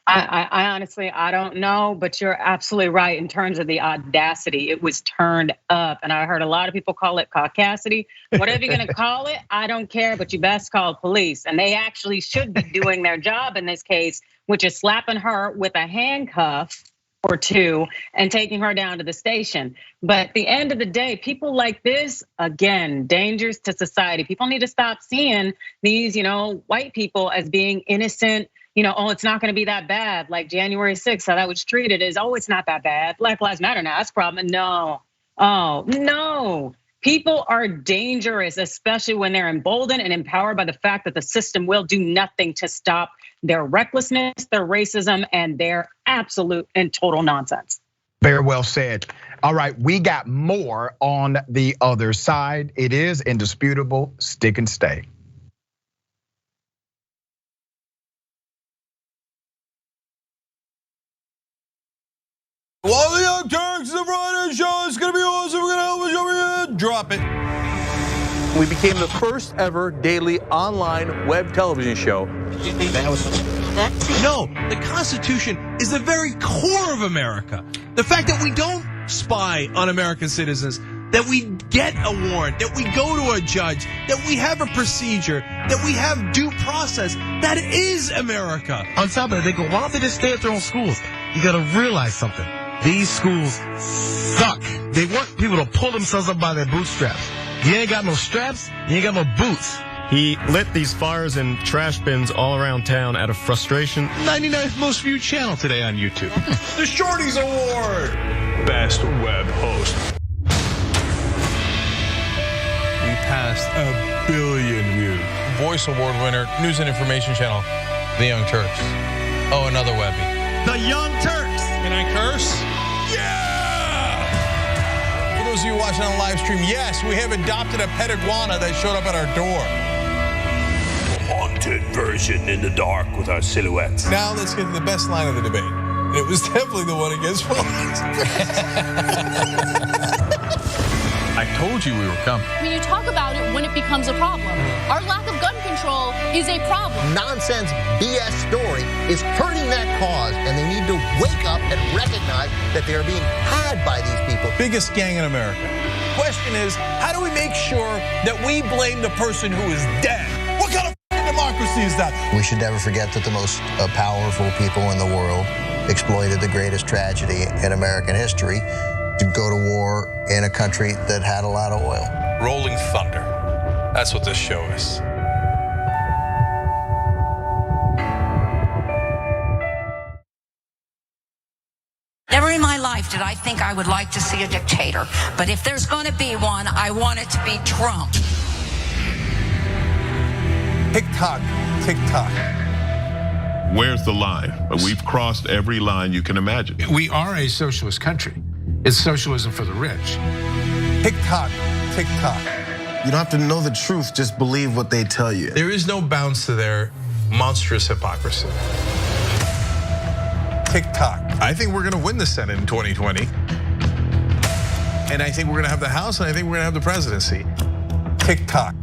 S4: I honestly, I don't know, but you're absolutely right in terms of the audacity. It was turned up, and I heard a lot of people call it caucasity. Whatever you're gonna call it, I don't care, but you best call police. And they actually should be doing their job in this case, which is slapping her with a handcuff or two and taking her down to the station. But at the end of the day, people like this, again, dangers to society. People need to stop seeing these, white people as being innocent. Oh, it's not gonna be that bad. Like January 6th, how that was treated is, oh, it's not that bad. Black Lives Matter now, that's a problem. No, no. People are dangerous, especially when they're emboldened and empowered by the fact that the system will do nothing to stop their recklessness, their racism, and their absolute and total nonsense.
S3: Very well said. All right, we got more on the other side. It is indisputable. Stick and stay.
S5: Well, the Young Turks, the Friday show is gonna be awesome. We're gonna help you over. Drop it. We became the first ever daily online web television show. No, the Constitution is the very core of America. The fact that we don't spy on American citizens, that we get a warrant, that we go to a judge, that we have a procedure, that we have due process. That is America.
S14: On top of it, they go, why don't they just stay at their own schools? You gotta realize something. These schools suck. They want people to pull themselves up by their bootstraps. You ain't got no straps, you ain't got no boots.
S15: He lit these fires in trash bins all around town out of frustration.
S16: 99th most viewed channel today on YouTube.
S5: The Shorties Award.
S16: Best web host.
S5: We passed 1 billion views. Voice Award winner, News and Information Channel, The Young Turks. Oh, another Webby.
S14: The Young Turks.
S5: Can I curse? Yeah! For those of you watching on live stream, yes, we have adopted a pet iguana that showed up at our door.
S16: Haunted version in the dark with our silhouettes.
S5: Now let's get to the best line of the debate. And it was definitely the one against Fox. I told you we were coming.
S8: When you talk about it when it becomes a problem. Our lack of gun control is a problem.
S7: Nonsense BS story is hurting that cause, and they need to wake up and recognize that they are being had by these people.
S5: Biggest gang in America. Question is, how do we make sure that we blame the person who is dead? What kind of democracy is that?
S7: We should never forget that the most powerful people in the world exploited the greatest tragedy in American history to go to war in a country that had a lot of oil.
S5: Rolling thunder. That's what this show is.
S17: Never in my life did I think I would like to see a dictator. But if there's going to be one, I want it to be Trump.
S5: Tick-tock, tick-tock.
S18: Where's the line? We've crossed every line you can imagine.
S19: We are a socialist country. It's socialism for the rich.
S5: Tick-tock, tick-tock.
S14: You don't have to know the truth, just believe what they tell you.
S5: There is no bounds to their monstrous hypocrisy. Tick-tock. I think we're gonna win the Senate in 2020. And I think we're gonna have the House, and I think we're gonna have the presidency. Tick-tock.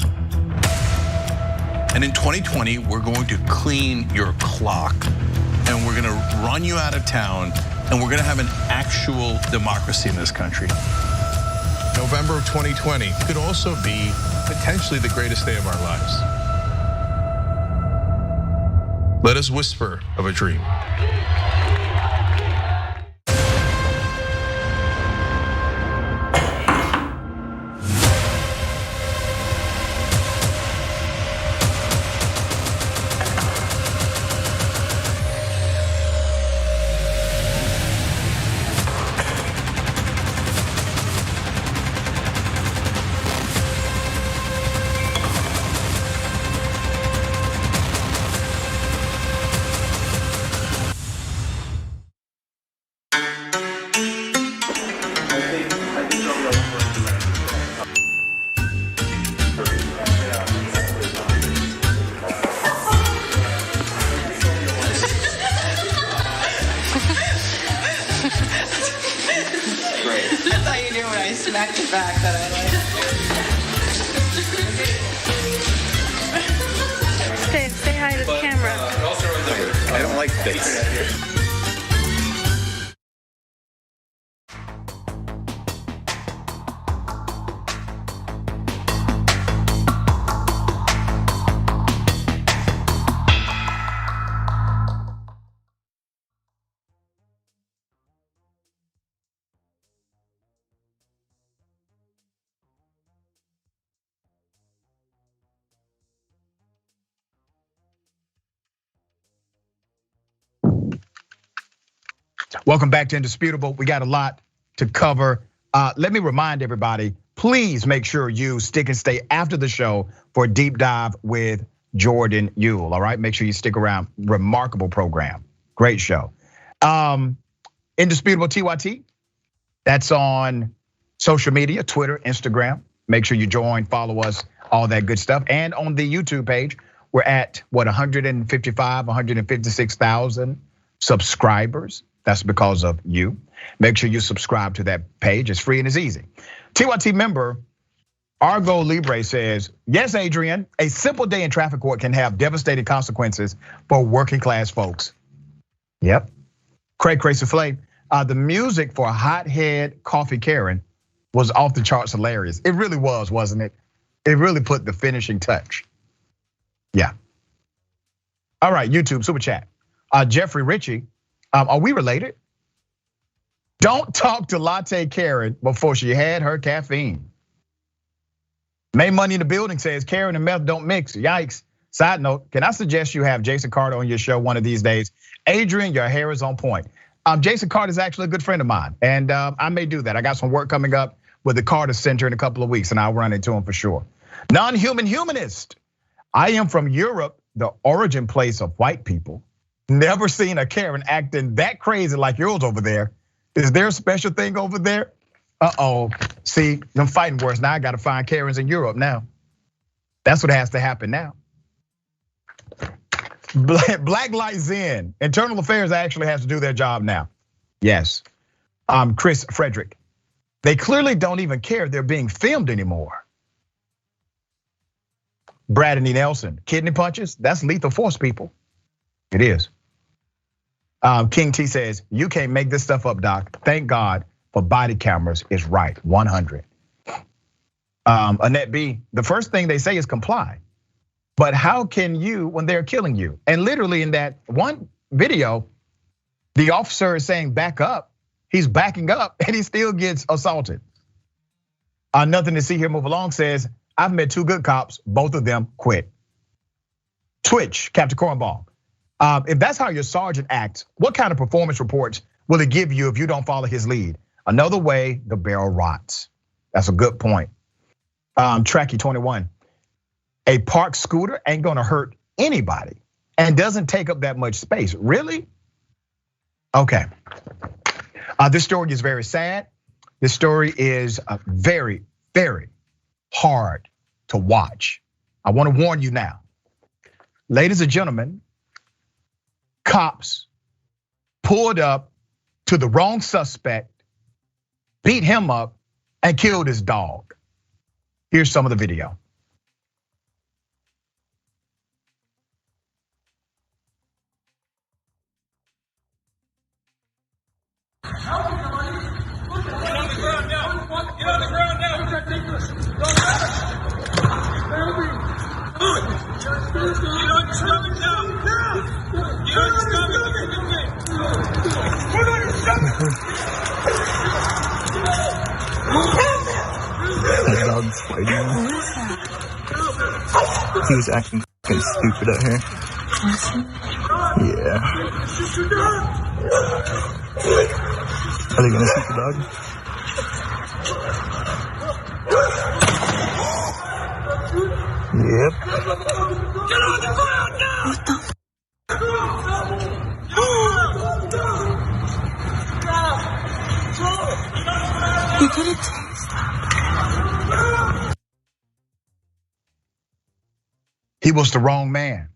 S5: And in 2020, we're going to clean your clock, and we're gonna run you out of town, and we're gonna have an actual democracy in this country. November of 2020 could also be potentially the greatest day of our lives. Let us whisper of a dream.
S12: Smack the back that I like. Say hi to the camera.
S16: I don't like this.
S3: Welcome back to Indisputable. We got a lot to cover. Let me remind everybody, please make sure you stick and stay after the show for a deep dive with Jordan Uhl, all right? Make sure you stick around. Remarkable program, great show. Indisputable TYT, that's on social media, Twitter, Instagram. Make sure you join, follow us, all that good stuff. And on the YouTube page, we're at, 156,000 subscribers. That's because of you. Make sure you subscribe to that page. It's free and it's easy. TYT member Argo Libre says, yes, Adrian, a simple day in traffic court can have devastating consequences for working class folks. Yep. Craig Souffle, The music for Hothead Coffee Karen was off the charts hilarious. It really was, wasn't it? It really put the finishing touch. Yeah. All right, YouTube, super chat. Jeffrey Ritchie, are we related? Don't talk to Latte Karen before she had her caffeine. May Money in the Building says Karen and meth don't mix. Yikes. Side note, can I suggest you have Jason Carter on your show one of these days? Adrian, your hair is on point. Jason Carter is actually a good friend of mine, and I may do that. I got some work coming up with the Carter Center in a couple of weeks, and I'll run into him for sure. Non-human humanist. I am from Europe, the origin place of white people. Never seen a Karen acting that crazy like yours over there. Is there a special thing over there? See, them fighting words. Now I gotta find Karens in Europe now. That's what has to happen now. Black Lives In. Internal Affairs actually has to do their job now. Yes. Chris Frederick. They clearly don't even care they're being filmed anymore. Bradley Nelson. Kidney punches, that's lethal force, people. It is. King T says, you can't make this stuff up, Doc. Thank God for body cameras is right, 100. Annette B, the first thing they say is comply. But how can you when they're killing you? And literally in that one video, the officer is saying back up. He's backing up and he still gets assaulted. Nothing to see here, move along says, I've met 2 good cops, both of them quit. Twitch, Captain Cornball. If that's how your sergeant acts, what kind of performance reports will it give you if you don't follow his lead? Another way, the barrel rots. That's a good point. Tracky 21. A parked scooter ain't gonna hurt anybody and doesn't take up that much space. Really? Okay. This story is very sad. This story is very, very hard to watch. I wanna warn you now. Ladies and gentlemen, cops pulled up to the wrong suspect, beat him up, and killed his dog. Here's some of the video.
S20: That dog's fighting. He was acting fucking stupid out here. Yeah. Are they gonna shoot the dog? Yep.
S13: Get on the ground now! What the You couldn't taste that.
S3: He was the wrong man.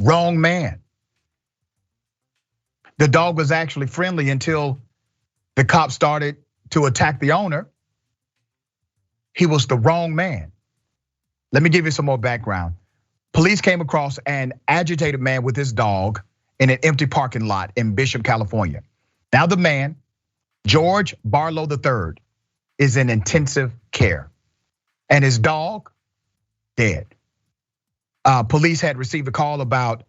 S3: Wrong man. The dog was actually friendly until the cops started to attack the owner. He was the wrong man. Let me give you some more background. Police came across an agitated man with his dog in an empty parking lot in Bishop, California. Now the man, George Barlow III, is in intensive care, and his dog, dead. Police had received a call about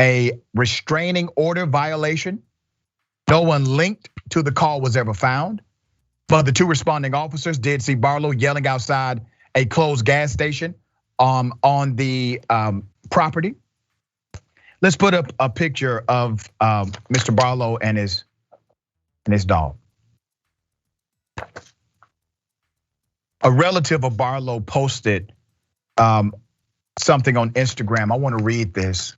S3: a restraining order violation. No one linked to the call was ever found, but the 2 responding officers did see Barlow yelling outside a closed gas station on the property. Let's put up a picture of Mr. Barlow and his dog. A relative of Barlow posted something on Instagram. I want to read this.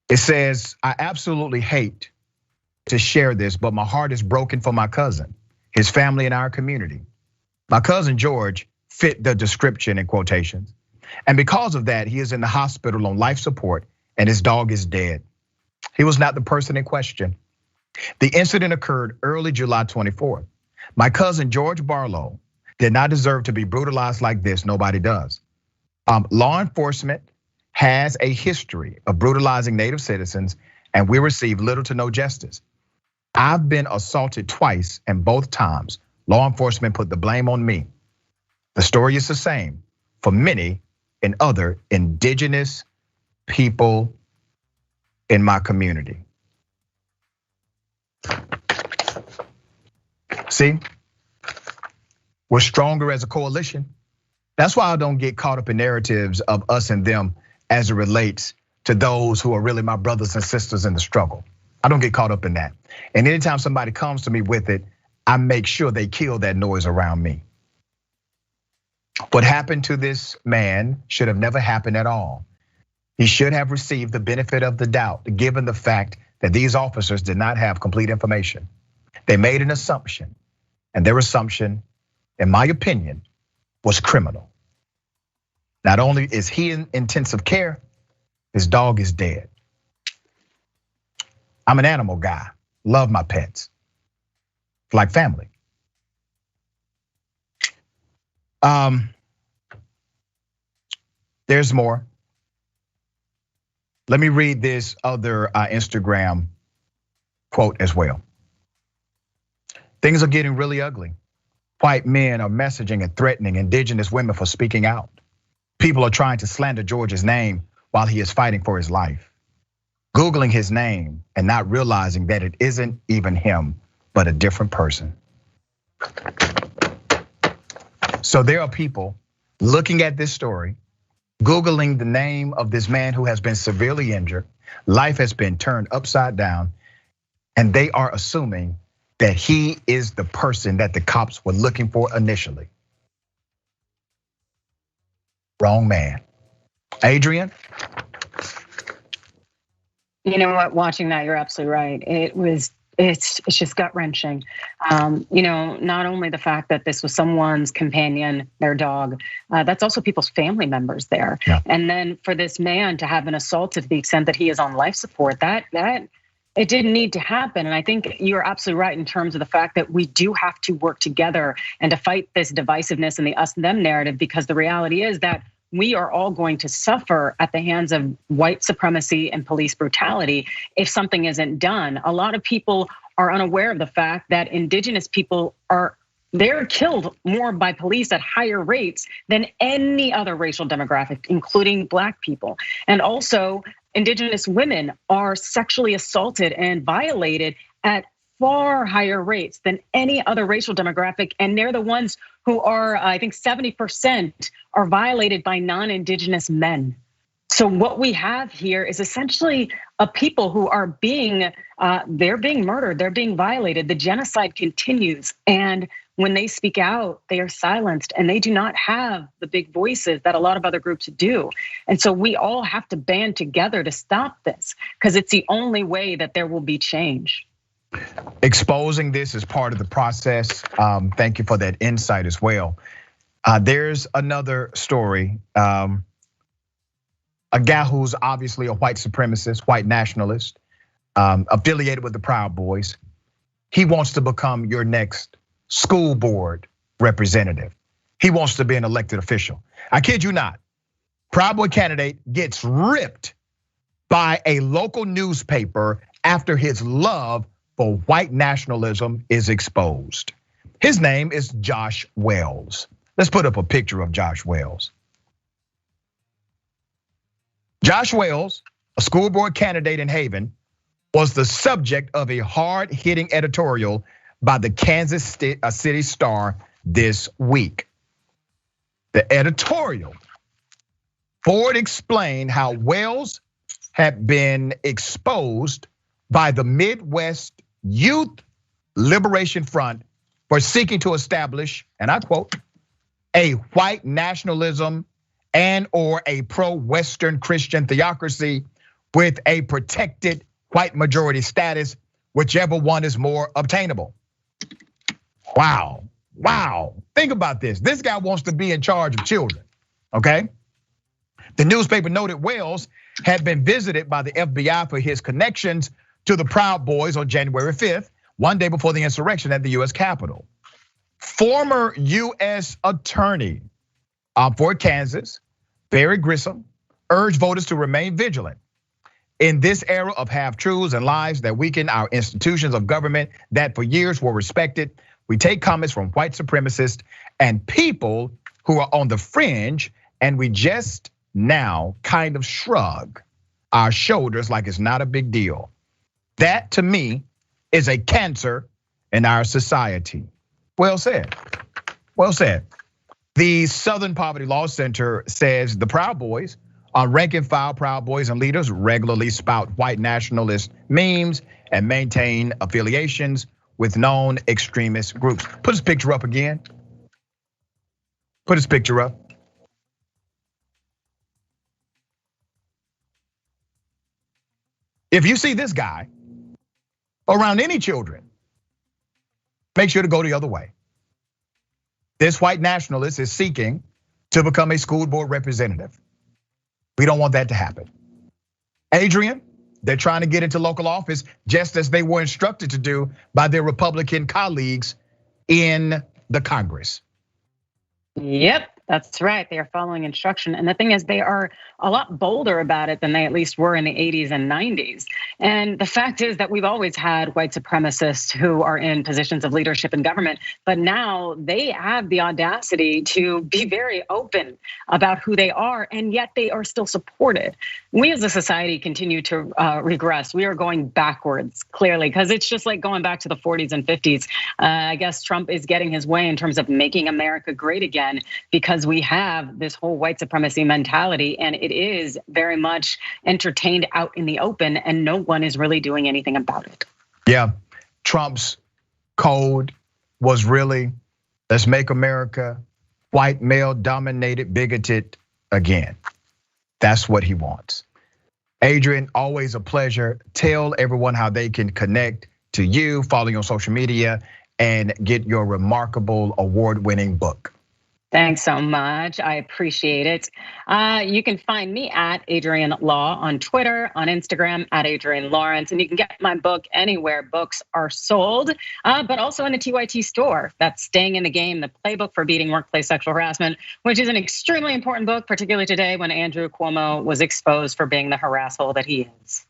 S3: It says, I absolutely hate to share this, but my heart is broken for my cousin, his family, and our community. My cousin George fit the description in quotations. And because of that, he is in the hospital on life support and his dog is dead. He was not the person in question. The incident occurred early July 24th. My cousin George Barlow did not deserve to be brutalized like this. Nobody does. Law enforcement has a history of brutalizing Native citizens, and we receive little to no justice. I've been assaulted twice, and both times law enforcement put the blame on me. The story is the same for many and other indigenous people in my community. See, we're stronger as a coalition. That's why I don't get caught up in narratives of us and them as it relates to those who are really my brothers and sisters in the struggle. I don't get caught up in that. And anytime somebody comes to me with it, I make sure they kill that noise around me. What happened to this man should have never happened at all. He should have received the benefit of the doubt, given the fact that these officers did not have complete information. They made an assumption, and their assumption, in my opinion, was criminal. Not only is he in intensive care, his dog is dead. I'm an animal guy, love my pets, like family. There's more. Let me read this other Instagram quote as well. Things are getting really ugly. White men are messaging and threatening indigenous women for speaking out. People are trying to slander George's name while he is fighting for his life. Googling his name and not realizing that it isn't even him, but a different person. So there are people looking at this story, Googling the name of this man who has been severely injured, life has been turned upside down, and they are assuming that he is the person that the cops were looking for initially. Wrong man. Adrian?
S4: You know what, watching that, you're absolutely right. It's just gut wrenching. Not only the fact that this was someone's companion, their dog, that's also people's family members there. Yeah. And then for this man to have been assaulted to the extent that he is on life support, that it didn't need to happen. And I think you're absolutely right in terms of the fact that we do have to work together and to fight this divisiveness and the us and them narrative, because the reality is that we are all going to suffer at the hands of white supremacy and police brutality if something isn't done. A lot of people are unaware of the fact that indigenous people they're killed more by police at higher rates than any other racial demographic, including Black people. And also, indigenous women are sexually assaulted and violated at far higher rates than any other racial demographic. And they're the ones who are, I think 70% are violated by non-indigenous men. So what we have here is essentially a people who are they're being murdered, they're being violated. The genocide continues. And when they speak out, they are silenced, and they do not have the big voices that a lot of other groups do. And so we all have to band together to stop this, because it's the only way that there will be change.
S3: Exposing this is part of the process. Thank you for that insight as well. There's another story. A guy who's obviously a white supremacist, white nationalist, affiliated with the Proud Boys. He wants to become your next school board representative. He wants to be an elected official. I kid you not. Proud Boy candidate gets ripped by a local newspaper after his love for white nationalism is exposed. His name is Josh Wells. Let's put up a picture of Josh Wells. Josh Wells, a school board candidate in Haven, was the subject of a hard-hitting editorial by the Kansas City Star this week. The editorial, Ford explained how Wells had been exposed by the Midwest Youth Liberation Front for seeking to establish, and I quote, a white nationalism and or a pro-Western Christian theocracy with a protected white majority status, whichever one is more obtainable. Wow, think about this. This guy wants to be in charge of children, okay? The newspaper noted Wells had been visited by the FBI for his connections to the Proud Boys on January 5th, one day before the insurrection at the US Capitol. Former US Attorney for Kansas, Barry Grissom, urged voters to remain vigilant. In this era of half-truths and lies that weaken our institutions of government that for years were respected, we take comments from white supremacists and people who are on the fringe, and we just now kind of shrug our shoulders like it's not a big deal. That, to me, is a cancer in our society. Well said. Well said. The Southern Poverty Law Center says the Proud Boys, rank and file Proud Boys and leaders, regularly spout white nationalist memes and maintain affiliations with known extremist groups. Put his picture up again. Put his picture up. If you see this guy around any children, make sure to go the other way. This white nationalist is seeking to become a school board representative. We don't want that to happen. Adrian, they're trying to get into local office just as they were instructed to do by their Republican colleagues in the Congress.
S4: Yep, that's right. They are following instruction. And the thing is, they are a lot bolder about it than they at least were in the 80s and 90s. And the fact is that we've always had white supremacists who are in positions of leadership in government, but now they have the audacity to be very open about who they are, and yet they are still supported. We as a society continue to regress. We are going backwards, clearly, because it's just like going back to the 40s and 50s. I guess Trump is getting his way in terms of making America great again, because we have this whole white supremacy mentality, and it is very much entertained out in the open, and no one is really doing anything about it.
S3: Yeah, Trump's code was really, let's make America white, male dominated, bigoted again. That's what he wants. Adrian, always a pleasure. Tell everyone how they can connect to you, follow you on social media, and get your remarkable award-winning book.
S4: Thanks so much. I appreciate it. You can find me at Adrian Law on Twitter, on Instagram at Adrian Lawrence, and you can get my book anywhere books are sold, but also in the TYT store. That's Staying in the Game, the playbook for beating workplace sexual harassment, which is an extremely important book, particularly today when Andrew Cuomo was exposed for being the harasshole that he is.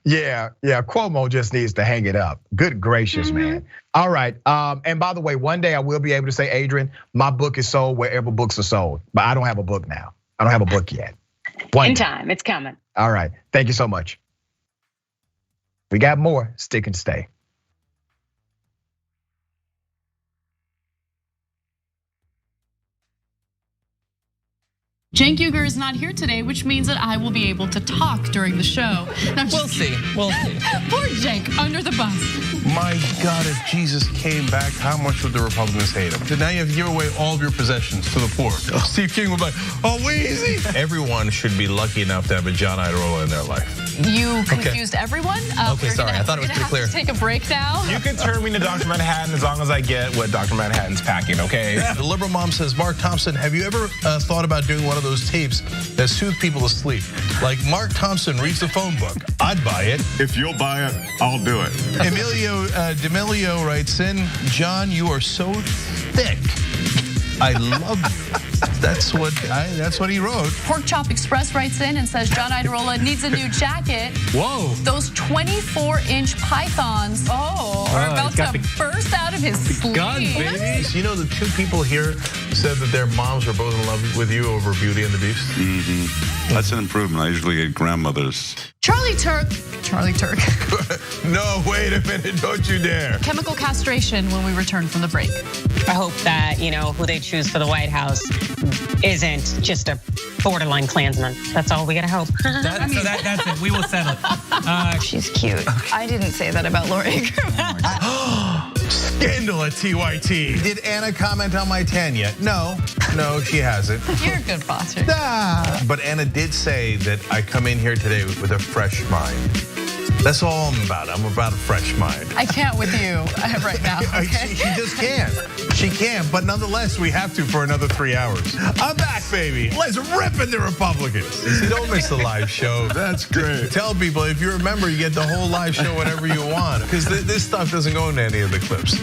S3: Yeah, Cuomo just needs to hang it up. Good gracious, man. All right, and by the way, one day I will be able to say, Adrian, my book is sold wherever books are sold, but I don't have a book now. I don't have a book yet.
S4: In time, it's coming.
S3: All right, thank you so much. We got more, stick and stay.
S8: Cenk Uygur is not here today, which means that I will be able to talk during the show. No,
S5: We'll see.
S8: Poor Cenk, under the bus.
S5: My God, if Jesus came back, how much would the Republicans hate him? Now you have to give away all of your possessions to the poor. Steve King would be like, oh, Weezy. Everyone should be lucky enough to have a John Iadarola in their life.
S8: You confused everyone?
S9: Okay, sorry, I thought it was pretty clear.
S8: Take a break now.
S21: You can turn me to Dr. Manhattan as long as I get what Dr. Manhattan's packing, okay?
S5: The liberal mom says, Mark Thompson, have you ever thought about doing one of those tapes that soothe people to sleep? Like Mark Thompson reads the phone book. I'd buy it.
S18: If you'll buy it, I'll do it.
S5: D'Amelio writes in, John, you are so thick. I love you. That's what he wrote.
S8: Pork Chop Express writes in and says John Iadarola needs a new jacket.
S5: Whoa.
S8: Those 24-inch pythons are about to burst out of his sleeve.
S5: Gun, baby. You know, the two people here said that their moms were both in love with you over Beauty and the Beast.
S18: That's an improvement. I usually get grandmothers.
S8: Charlie Turk.
S5: No, wait a minute, don't you dare.
S8: Chemical castration when we return from the break.
S22: I hope that, who they choose for the White House isn't just a borderline Klansman. That's all we gotta hope.
S23: That's it, we will settle it.
S22: She's cute.
S8: I didn't say that about Lori Ingram.
S5: Scandal at TYT. Did Anna comment on my tan yet? No, she hasn't.
S8: You're a good bosser.
S5: But Anna did say that I come in here today with a fresh mind. That's all I'm about. I'm about a fresh mind.
S8: I can't with you right now. Okay?
S5: She just can't. She can't, but nonetheless, we have to for another 3 hours. I'm back, baby. Let's rip in the Republicans. See, don't miss the live show.
S18: That's great.
S5: Tell people, if you're a member, you get the whole live show whenever you want, because this stuff doesn't go into any of the clips.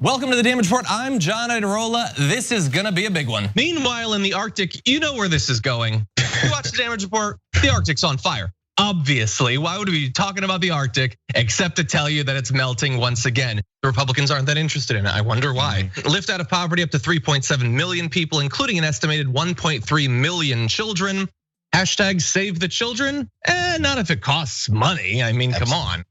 S1: Welcome to the Damage Report. I'm John Idarola. This is gonna be a big one.
S9: Meanwhile, in the Arctic, you know where this is going. You watch the Damage Report, the Arctic's on fire. Obviously, why would we be talking about the Arctic except to tell you that it's melting once again? The Republicans aren't that interested in it. I wonder why. Lift out of poverty up to 3.7 million people, including an estimated 1.3 million children. Hashtag save the children? Not if it costs money. I mean, come on.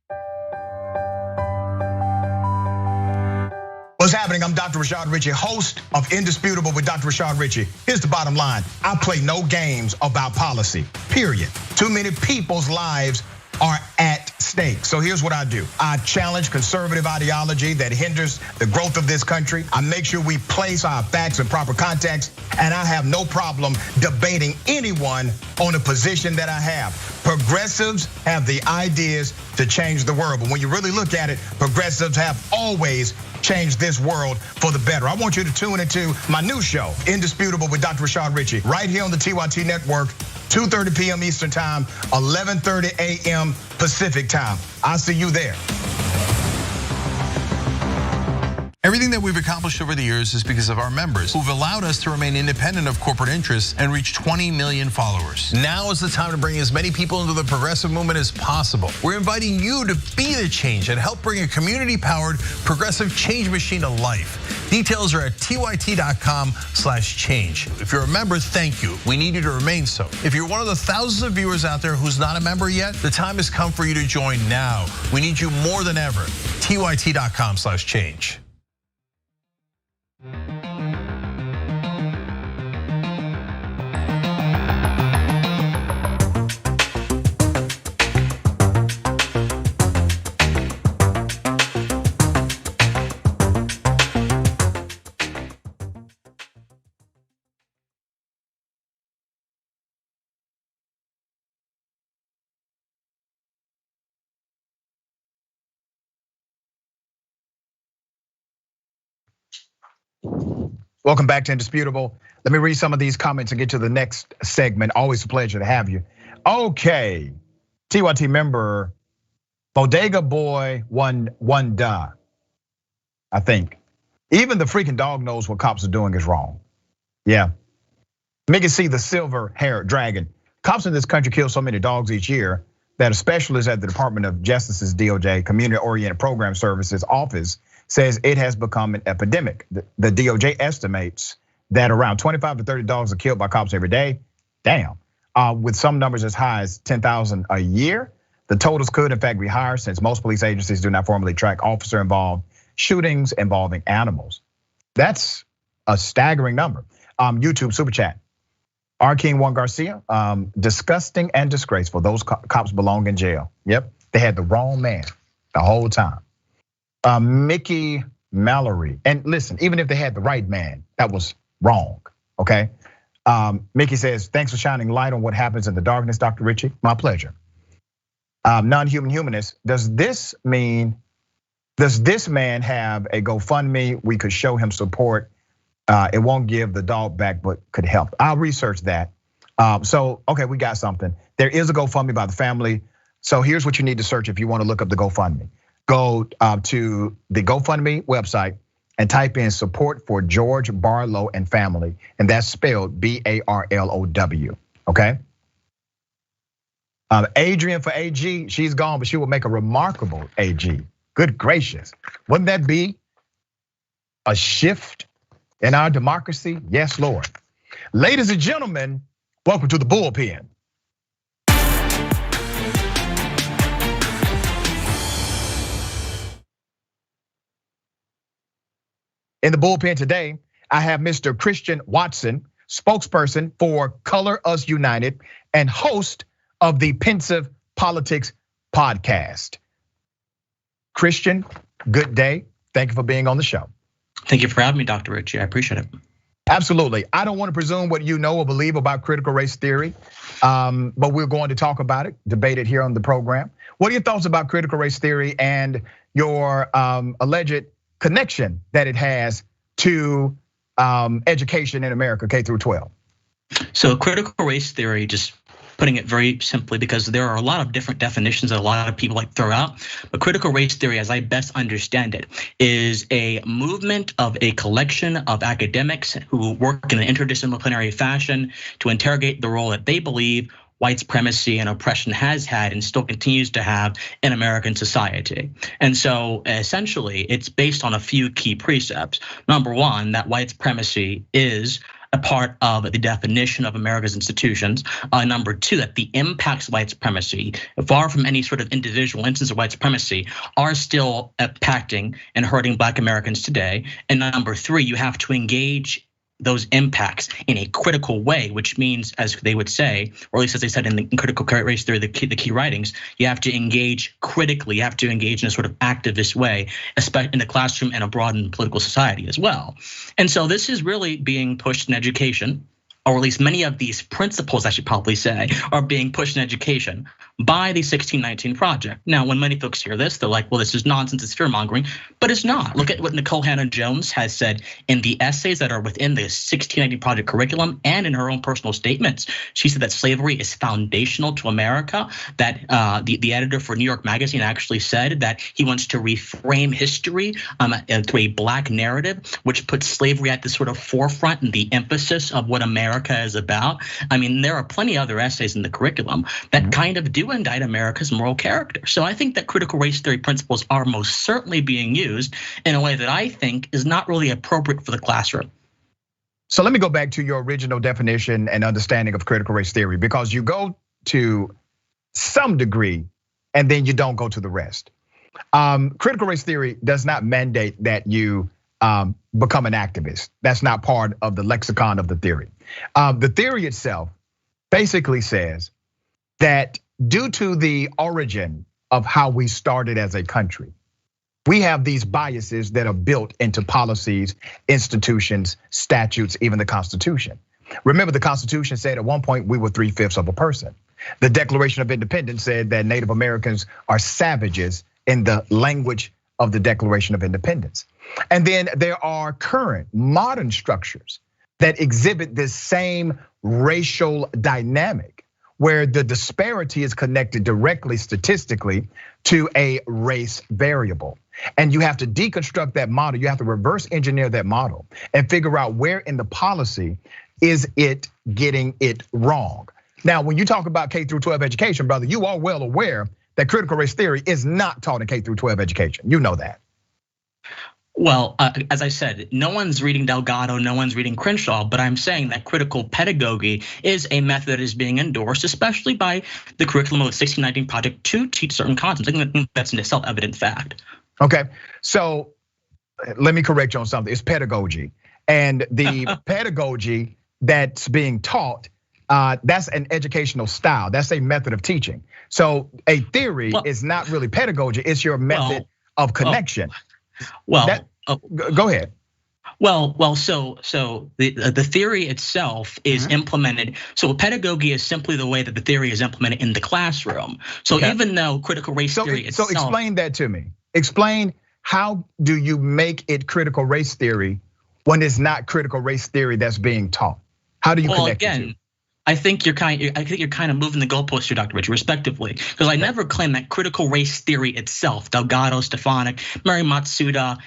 S3: What's happening? I'm Dr. Rashad Richey, host of Indisputable with Dr. Rashad Richey. Here's the bottom line. I play no games about policy, period. Too many people's lives are at stake. So here's what I do. I challenge conservative ideology that hinders the growth of this country. I make sure we place our facts in proper context, and I have no problem debating anyone on a position that I have. Progressives have the ideas to change the world, but when you really look at it, progressives have always changed this world for the better. I want you to tune into my new show, Indisputable with Dr. Rashad Richey, right here on the TYT Network, 2:30 p.m. Eastern Time, 11:30 a.m. Pacific Time. I'll see you there.
S5: Everything that we've accomplished over the years is because of our members who've allowed us to remain independent of corporate interests and reach 20 million followers. Now is the time to bring as many people into the progressive movement as possible. We're inviting you to be the change and help bring a community-powered progressive change machine to life. Details are at tyt.com/change. If you're a member, thank you. We need you to remain so. If you're one of the thousands of viewers out there who's not a member yet, the time has come for you to join now. We need you more than ever. tyt.com/change.
S3: Welcome back to Indisputable. Let me read some of these comments and get to the next segment. Always a pleasure to have you. Okay, TYT member, Bodega Boy Wanda, I think. Even the freaking dog knows what cops are doing is wrong. Yeah. Mickey C, the silver-haired dragon. Cops in this country kill so many dogs each year that a specialist at the Department of Justice's DOJ, Community-Oriented Program Services office, says it has become an epidemic. The DOJ estimates that around 25 to 30 dogs are killed by cops every day. Damn. With some numbers as high as 10,000 a year. The totals could in fact be higher since most police agencies do not formally track officer-involved shootings involving animals. That's a staggering number. YouTube super chat. R. King 1 Garcia, disgusting and disgraceful. Those cops belong in jail. Yep, they had the wrong man the whole time. Mickey Mallory, and listen, even if they had the right man, that was wrong, okay? Mickey says, thanks for shining light on what happens in the darkness, Dr. Richey, my pleasure. Non-human humanist, does this man have a GoFundMe? We could show him support. It won't give the dog back, but could help. I'll research that. So, okay, we got something. There is a GoFundMe by the family. So here's what you need to search if you want to look up the GoFundMe. Go to the GoFundMe website and type in support for George Barlow and family. And that's spelled BARLOW, okay? Adrian for AG, she's gone, but she will make a remarkable AG. Good gracious. Wouldn't that be a shift in our democracy? Yes, Lord. Ladies and gentlemen, welcome to the bullpen. In the bullpen today, I have Mr. Christian Watson, spokesperson for Color Us United and host of the Pensive Politics podcast. Christian, good day. Thank you for being on the show.
S2: Thank you for having me, Dr. Richey. I appreciate it.
S3: Absolutely. I don't want to presume what you know or believe about critical race theory, but we're going to talk about it, debate it here on the program. What are your thoughts about critical race theory and your alleged connection that it has to education in America, K through 12?
S2: So critical race theory, just putting it very simply, because there are a lot of different definitions that a lot of people like throw out. But critical race theory, as I best understand it, is a movement of a collection of academics who work in an interdisciplinary fashion to interrogate the role that they believe white supremacy and oppression has had and still continues to have in American society. And so essentially, it's based on a few key precepts. Number one, that white supremacy is a part of the definition of America's institutions. Number two, that the impacts of white supremacy, far from any sort of individual instance of white supremacy, are still impacting and hurting Black Americans today. And number three, you have to engage those impacts in a critical way, which means, as they would say, or at least as they said in the critical race theory, the key writings, you have to engage critically, you have to engage in a sort of activist way, especially in the classroom and abroad in political society as well. And so this is really being pushed in education, or at least many of these principles, I should probably say, are being pushed in education by the 1619 Project. Now, when many folks hear this, they're like, well, this is nonsense, it's fear mongering, but it's not. Look at what Nicole Hannah-Jones has said in the essays that are within the 1619 Project curriculum and in her own personal statements. She said that slavery is foundational to America, that the editor for New York Magazine actually said that he wants to reframe history through a Black narrative, which puts slavery at the sort of forefront and the emphasis of what America is about. I mean, there are plenty of other essays in the curriculum that kind of do indict America's moral character. So I think that critical race theory principles are most certainly being used in a way that I think is not really appropriate for the classroom.
S3: So let me go back to your original definition and understanding of critical race theory, because you go to some degree and then you don't go to the rest. Critical race theory does not mandate that you become an activist. That's not part of the lexicon of the theory. The theory itself basically says that due to the origin of how we started as a country, we have these biases that are built into policies, institutions, statutes, even the Constitution. Remember, the Constitution said at one point we were 3/5 of a person. The Declaration of Independence said that Native Americans are savages in the language of the Declaration of Independence. And then there are current modern structures that exhibit this same racial dynamic, where the disparity is connected directly statistically to a race variable. And you have to deconstruct that model. You have to reverse engineer that model and figure out where in the policy is it getting it wrong. Now, when you talk about K through 12 education, brother, you are well aware that critical race theory is not taught in K through 12 education. You know that.
S2: Well, as I said, no one's reading Delgado, no one's reading Crenshaw, but I'm saying that critical pedagogy is a method that is being endorsed, especially by the curriculum of the 1619 Project, to teach certain concepts. I think that's a self-evident fact.
S3: Okay, so let me correct you on something. It's pedagogy, and the pedagogy that's being taught, that's an educational style. That's a method of teaching. So a theory is not really pedagogy. It's your method of connection. Go ahead.
S2: So the theory itself is implemented. So pedagogy is simply the way that the theory is implemented in the classroom. So even though critical race theory itself.
S3: So explain that to me. Explain, how do you make it critical race theory when it's not critical race theory that's being taught? How do you connect the two?
S2: I think you're kind of moving the goalposts here, Dr. Richard, respectively, because I never claim that critical race theory itself, Delgado, Stefanik, Mary Matsuda,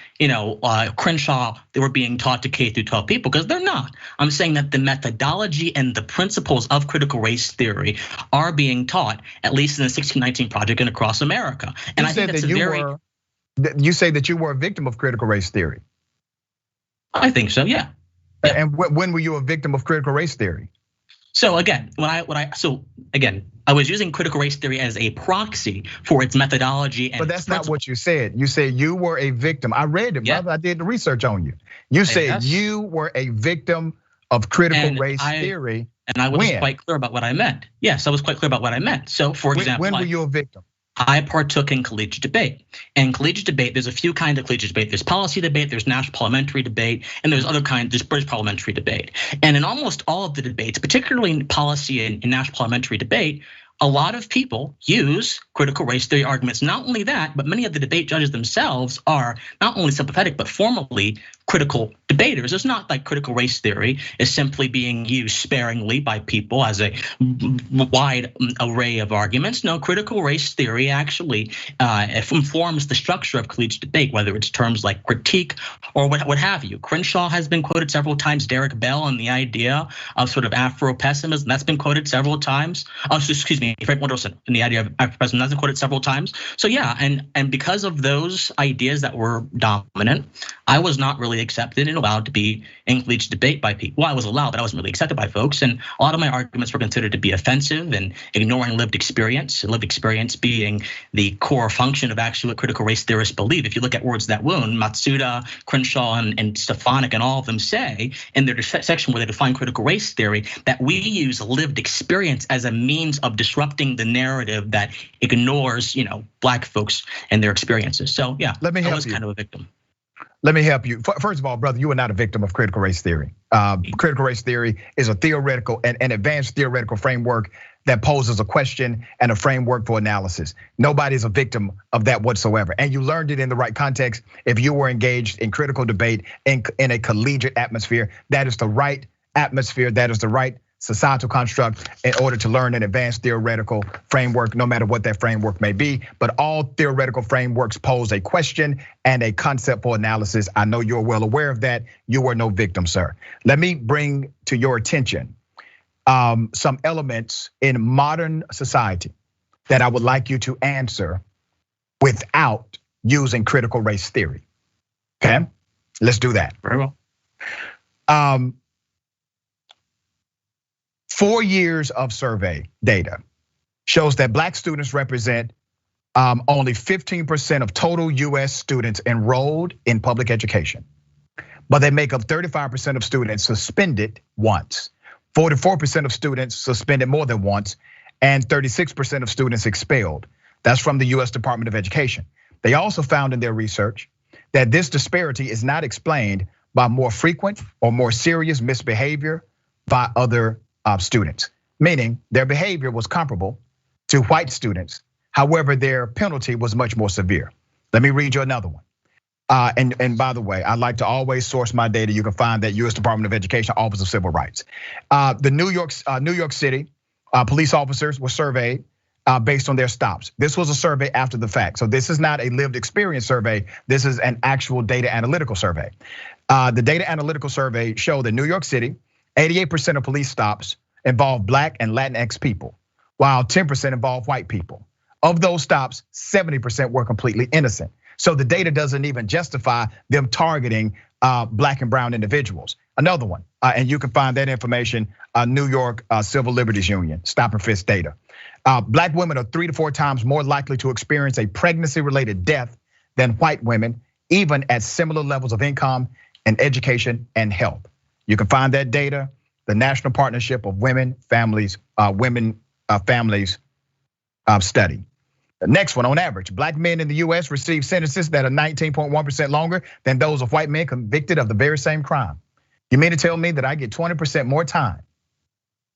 S2: Crenshaw, they were being taught to K through 12 people, because they're not. I'm saying that the methodology and the principles of critical race theory are being taught, at least in the 1619 Project and across America. And I think that's
S3: you say that you were a victim of critical race theory.
S2: I think so, yeah.
S3: And when were you a victim of critical race theory?
S2: So again, I was using critical race theory as a proxy for its methodology.
S3: But that's not what you said. You said you were a victim. I read it, brother. I did the research on you. You said you were a victim of critical race theory.
S2: And I was quite clear about what I meant. Yes, I was quite clear about what I meant. So for example,
S3: when were you a victim?
S2: I partook in collegiate debate. And collegiate debate, there's a few kinds of collegiate debate. There's policy debate, there's national parliamentary debate, and there's other kinds, there's British parliamentary debate. And in almost all of the debates, particularly in policy and national parliamentary debate, a lot of people use critical race theory arguments. Not only that, but many of the debate judges themselves are not only sympathetic, but formally critical debaters. It's not like critical race theory is simply being used sparingly by people as a wide array of arguments. No, critical race theory actually informs the structure of collegiate debate, whether it's terms like critique or what have you. Crenshaw has been quoted several times, Derek Bell, on the idea of sort of Afro-pessimism, that's been quoted several times. Excuse me, Frank Wendelson, and the idea of Afro-pessimism, that's been quoted several times. So yeah, and because of those ideas that were dominant, I was not really accepted and allowed to be in collegiate debate by people. Well, I was allowed, but I wasn't really accepted by folks. And a lot of my arguments were considered to be offensive and ignoring lived experience being the core function of actually what critical race theorists believe. If you look at Words That Wound, Matsuda, Crenshaw, and Stefanik, and all of them say in their section where they define critical race theory that we use lived experience as a means of disrupting the narrative that ignores, Black folks and their experiences. So yeah, I was kind of a victim.
S3: Let me help you. First of all, brother, you are not a victim of critical race theory. Critical race theory is a theoretical and an advanced theoretical framework that poses a question and a framework for analysis. Nobody's a victim of that whatsoever. And you learned it in the right context. If you were engaged in critical debate in a collegiate atmosphere, that is the right atmosphere, that is the right societal construct in order to learn an advanced theoretical framework, no matter what that framework may be. But all theoretical frameworks pose a question and a concept for analysis. I know you're well aware of that. You are no victim, sir. Let me bring to your attention some elements in modern society that I would like you to answer without using critical race theory. Okay, let's do that.
S2: Very well.
S3: 4 years of survey data shows that Black students represent only 15% of total US students enrolled in public education, but they make up 35% of students suspended once, 44% of students suspended more than once, and 36% of students expelled. That's from the US Department of Education. They also found in their research that this disparity is not explained by more frequent or more serious misbehavior by other students, meaning their behavior was comparable to white students. However, their penalty was much more severe. Let me read you another one. And by the way, I like to always source my data. You can find that US Department of Education, Office of Civil Rights. The New York City police officers were surveyed based on their stops. This was a survey after the fact. So this is not a lived experience survey. This is an actual data analytical survey. The data analytical survey showed that New York City, 88% of police stops involve Black and Latinx people, while 10% involve white people. Of those stops, 70% were completely innocent. So the data doesn't even justify them targeting Black and brown individuals. Another one, and you can find that information, New York Civil Liberties Union, stop and frisk data. Black women are 3 to 4 times more likely to experience a pregnancy-related death than white women, even at similar levels of income and education and health. You can find that data, the National Partnership of Women Families study. The next one, on average, Black men in the US receive sentences that are 19.1% longer than those of white men convicted of the very same crime. You mean to tell me that I get 20% more time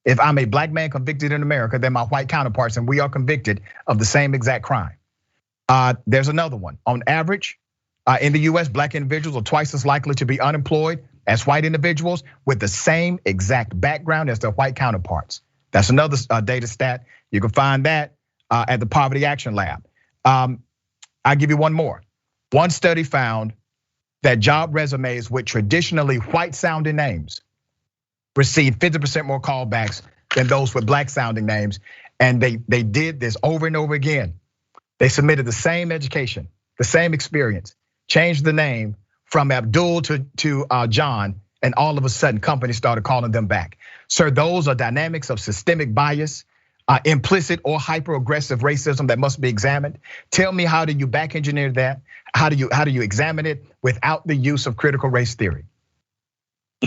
S3: if I'm a Black man convicted in America than my white counterparts and we are convicted of the same exact crime? There's another one. On average, in the US, Black individuals are twice as likely to be unemployed as white individuals with the same exact background as their white counterparts. That's another data stat. You can find that at the Poverty Action Lab. I'll give you one more. One study found that job resumes with traditionally white sounding names received 50% more callbacks than those with Black sounding names. And they did this over and over again. They submitted the same education, the same experience, changed the name from Abdul to John, and all of a sudden companies started calling them back. Sir, those are dynamics of systemic bias, implicit or hyper-aggressive racism that must be examined. Tell me, how do you back engineer that? How do you examine it without the use of critical race theory?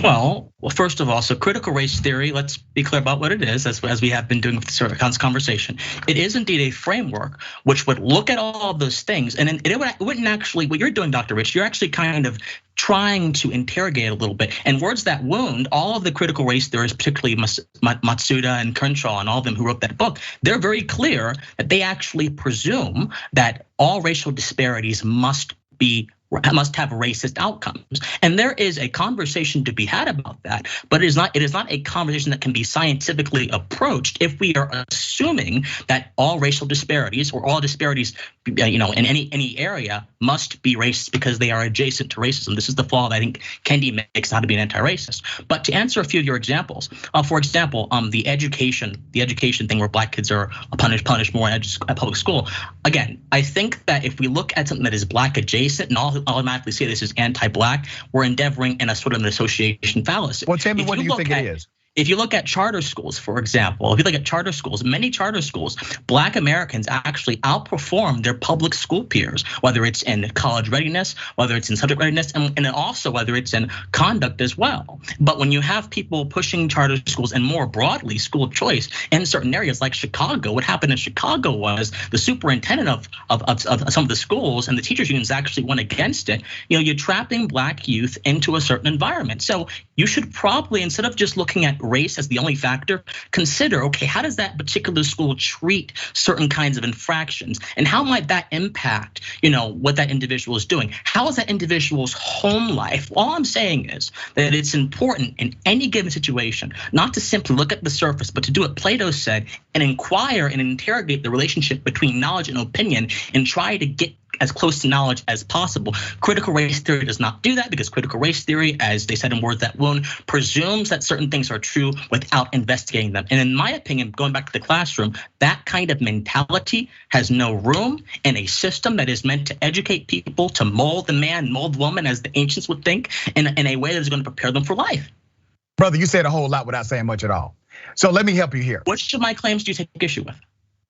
S2: Well, first of all, so critical race theory, let's be clear about what it is, as we have been doing with this conversation. It is indeed a framework which would look at all of those things, and it wouldn't actually, what you're doing, Dr. Rich, you're actually kind of trying to interrogate a little bit. And Words That Wound, all of the critical race theorists, particularly Matsuda and Crenshaw and all of them who wrote that book, they're very clear that they actually presume that all racial disparities must be racist outcomes. And there is a conversation to be had about that, but it is not a conversation that can be scientifically approached if we are assuming that all racial disparities or all disparities, in any area must be racist because they are adjacent to racism. This is the flaw that I think Kendi makes how to be an anti-racist. But to answer a few of your examples, for example, the education thing where black kids are punished more at public school. Again, I think that if we look at something that is black adjacent and all automatically say this is anti-black, we're endeavoring in a sort of an association fallacy.
S3: Well, tell me, what do you think it is?
S2: If you look at charter schools, for example, many charter schools, black Americans actually outperform their public school peers, whether it's in college readiness, whether it's in subject readiness, and also whether it's in conduct as well. But when you have people pushing charter schools and more broadly school choice in certain areas like Chicago, what happened in Chicago was the superintendent of some of the schools and the teachers unions actually went against it. You're trapping black youth into a certain environment. So you should probably, instead of just looking at race as the only factor, consider, okay, how does that particular school treat certain kinds of infractions? And how might that impact, what that individual is doing? How is that individual's home life? All I'm saying is that it's important in any given situation, not to simply look at the surface, but to do what Plato said and inquire and interrogate the relationship between knowledge and opinion and try to get as close to knowledge as possible. Critical race theory does not do that because critical race theory, as they said in Words That Wound, presumes that certain things are true without investigating them. And in my opinion, going back to the classroom, that kind of mentality has no room in a system that is meant to educate people to mold the man, mold the woman, as the ancients would think, in a way that is going to prepare them for life.
S3: Brother, you said a whole lot without saying much at all. So let me help you here.
S2: Which of my claims do you take issue with?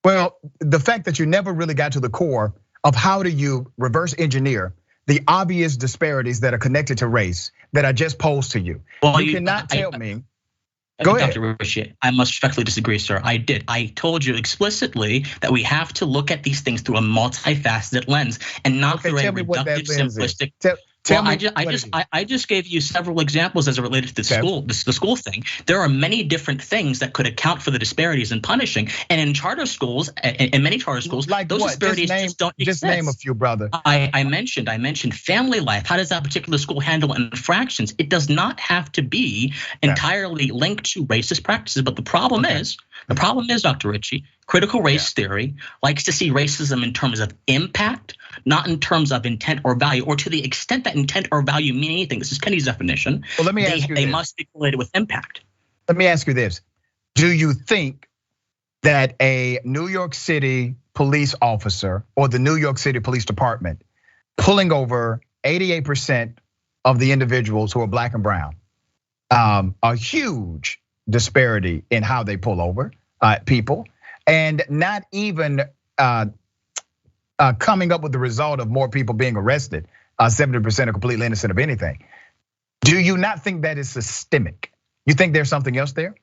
S3: Well, the fact that you never really got to the core of how do you reverse engineer the obvious disparities that are connected to race that I just posed to you. Well, you cannot tell me. Go ahead.
S2: Dr. Rishi, I must respectfully disagree, sir. I did. I told you explicitly that we have to look at these things through a multifaceted lens and not through a reductive, simplistic. I just gave you several examples as it related to the school thing. There are many different things that could account for the disparities in punishing, and in charter schools, in many charter schools, like those disparities just don't exist.
S3: Just name a few, brother.
S2: I mentioned family life. How does that particular school handle infractions? It does not have to be entirely linked to racist practices. But the problem is, Dr. Ritchie, critical race theory likes to see racism in terms of impact, not in terms of intent or value, or to the extent that intent or value mean anything. This is Kenny's definition.
S3: Well, let me ask you
S2: they must be correlated with impact.
S3: Let me ask you this. Do you think that a New York City police officer or the New York City Police Department pulling over 88% of the individuals who are black and brown, a huge disparity in how they pull over people, and not even coming up with the result of more people being arrested, 70% are completely innocent of anything? Do you not think that is systemic? You think there's something else there?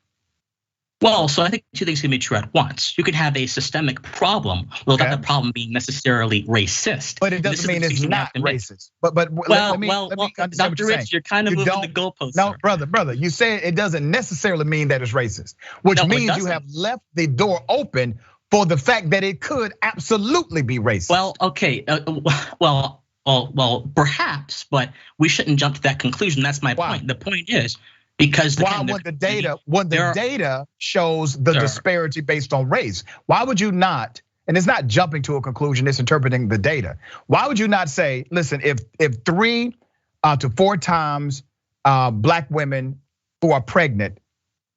S2: Well, so I think two things can be true at once. You could have a systemic problem without the problem being necessarily racist.
S3: But it doesn't mean it's not racist. But let me
S2: Dr. Rich, you're kind of moving the goalposts.
S3: No, brother, you say it doesn't necessarily mean that it's racist, which means you have left the door open for the fact that it could absolutely be racist.
S2: Well, okay, well, perhaps, but we shouldn't jump to that conclusion. That's my point. The point is, because
S3: when the data shows the disparity based on race, why would you not? And it's not jumping to a conclusion; it's interpreting the data. Why would you not say, listen, if 3 to 4 times black women who are pregnant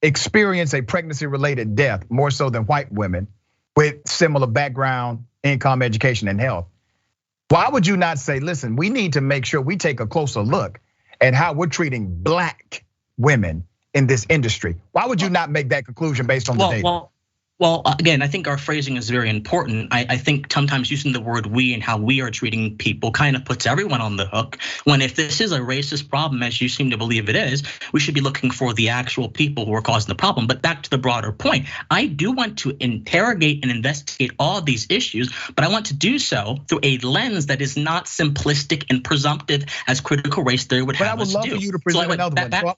S3: experience a pregnancy-related death more so than white women with similar background, income, education, and health? Why would you not say, listen, we need to make sure we take a closer look at how we're treating black women in this industry? Why would you not make that conclusion based on the data?
S2: Well, again, I think our phrasing is very important. I think sometimes using the word we and how we are treating people kind of puts everyone on the hook. When if this is a racist problem, as you seem to believe it is, we should be looking for the actual people who are causing the problem. But back to the broader point, I do want to interrogate and investigate all of these issues, but I want to do so through a lens that is not simplistic and presumptive as critical race theory would have us do.
S3: But I would love for you to present another one.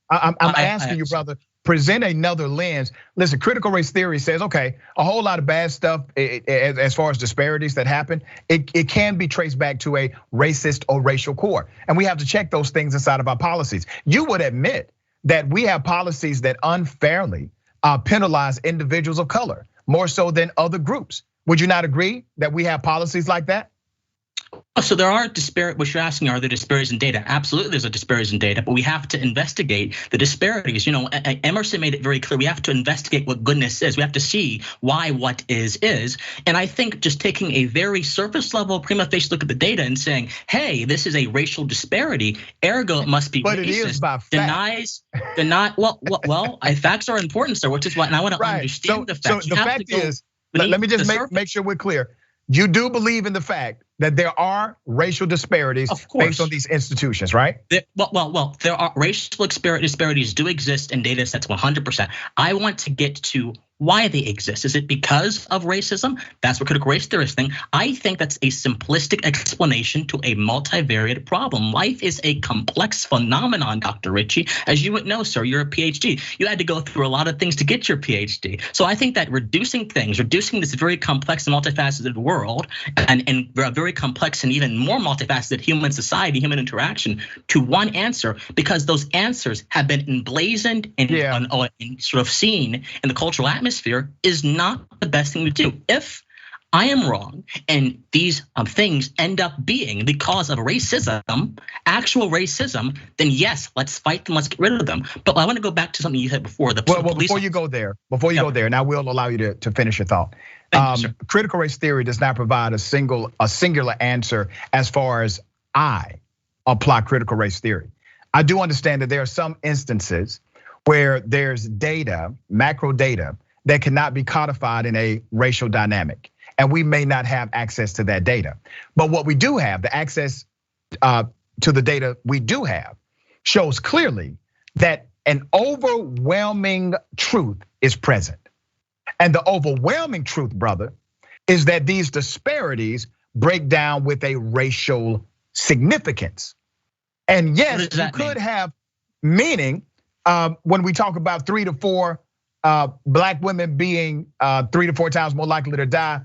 S3: I'm asking you, brother, present another lens. Listen, critical race theory says, okay, a whole lot of bad stuff as far as disparities that happen, it can be traced back to a racist or racial core. And we have to check those things inside of our policies. You would admit that we have policies that unfairly penalize individuals of color more so than other groups. Would you not agree that we have policies like that?
S2: So there are what you're asking, are there disparities in data? Absolutely, there's a disparities in data, but we have to investigate the disparities. You know, Emerson made it very clear. We have to investigate what goodness is. We have to see why what is. And I think just taking a very surface level prima facie look at the data and saying, hey, this is a racial disparity, ergo it must be
S3: but
S2: racist.
S3: It is by fact.
S2: Well, facts are important, sir, which is why, and I want to understand the facts.
S3: So the fact is, let me just make sure we're clear. You do believe in the fact that there are racial disparities based on these institutions, right?
S2: Well, there are racial disparities do exist in data sets 100%. I want to get to why they exist. Is it because of racism? That's what critical race theorists think. I think that's a simplistic explanation to a multivariate problem. Life is a complex phenomenon, Dr. Ritchie. As you would know, sir, you're a PhD. You had to go through a lot of things to get your PhD. So I think that reducing this very complex and multifaceted world and very complex and even more multifaceted human society, human interaction to one answer, because those answers have been emblazoned and sort of seen in the cultural atmosphere, is not the best thing to do. If I am wrong and these things end up being the cause of racism, actual racism, then yes, let's fight them, let's get rid of them. But I want to go back to something you said before.
S3: Before you go there, and I will allow you to finish your thought. Critical race theory does not provide a singular answer as far as I apply critical race theory. I do understand that there are some instances where there's data, macro data, that cannot be codified in a racial dynamic. And we may not have access to that data. But what we do have, the access to the data we do have, shows clearly that an overwhelming truth is present. And the overwhelming truth, brother, is that these disparities break down with a racial significance. And yes, you could have meaning when we talk about 3 to 4 black women being 3 to 4 times more likely to die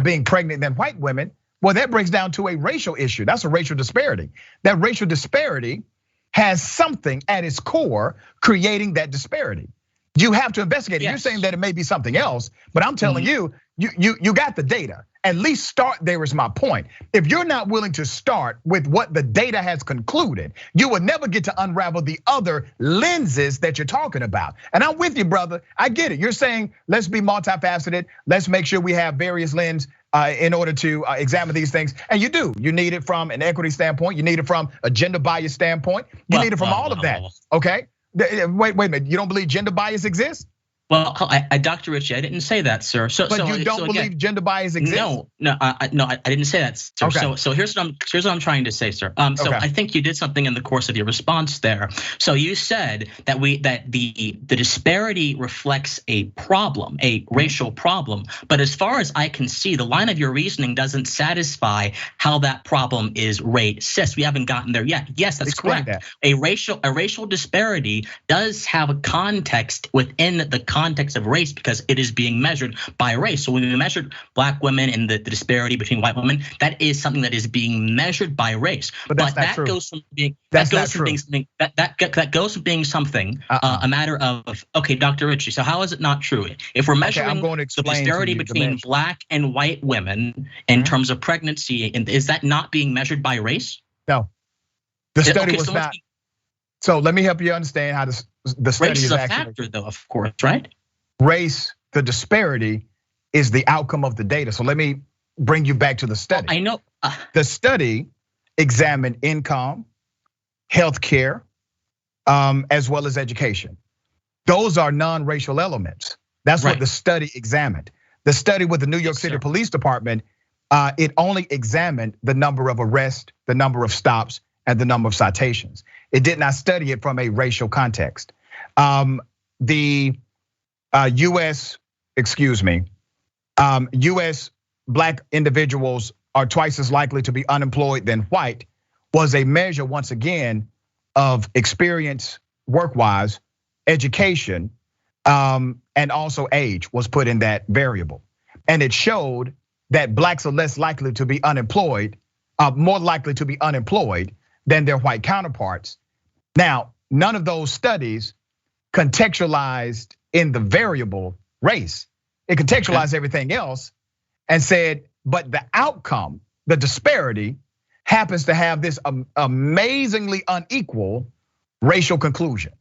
S3: being pregnant than white women. Well, that breaks down to a racial issue. That's a racial disparity. That racial disparity has something at its core creating that disparity. You have to investigate it. You're saying that it may be something else, but I'm telling you, you got the data. At least start there is my point. If you're not willing to start with what the data has concluded, you will never get to unravel the other lenses that you're talking about. And I'm with you, brother. I get it. You're saying let's be multifaceted. Let's make sure we have various lenses in order to examine these things. And you do. You need it from an equity standpoint. You need it from a gender bias standpoint. You need it from all of that. Okay. Wait a minute. You don't believe gender bias exists?
S2: Well, Dr. Ritchie, I didn't say that, sir.
S3: But you don't believe gender bias exists?
S2: No, I didn't say that, sir. Okay. So here's what I'm trying to say, sir. I think you did something in the course of your response there. So you said that the disparity reflects a problem, a racial problem. But as far as I can see, the line of your reasoning doesn't satisfy how that problem is racist. We haven't gotten there yet. Yes, that's correct. A racial disparity does have a context within the context of race because it is being measured by race. So when we measured black women and the disparity between white women, that is something that is being measured by race. But that goes from being something a matter of, okay, Dr. Ritchie, so how is it not true? If we're measuring the disparity between black and white women in terms of pregnancy, is that not being measured by race?
S3: No, the study was not. So let me help you understand how the study
S2: is a factor, though, of course, right?
S3: Race, the disparity is the outcome of the data. So let me bring you back to the study.
S2: I know.
S3: The study examined income, healthcare, as well as education. Those are non-racial elements. That's what the study examined. The study with the New York City Police Department, it only examined the number of arrests, the number of stops, and the number of citations. It did not study it from a racial context. The US black individuals are twice as likely to be unemployed than white was a measure, once again, of experience work-wise education, and also age was put in that variable. And it showed that blacks are less likely to be unemployed, more likely to be unemployed than their white counterparts. Now, none of those studies contextualized in the variable race. It contextualized everything else and said, but the outcome, the disparity, happens to have this amazingly unequal racial conclusion.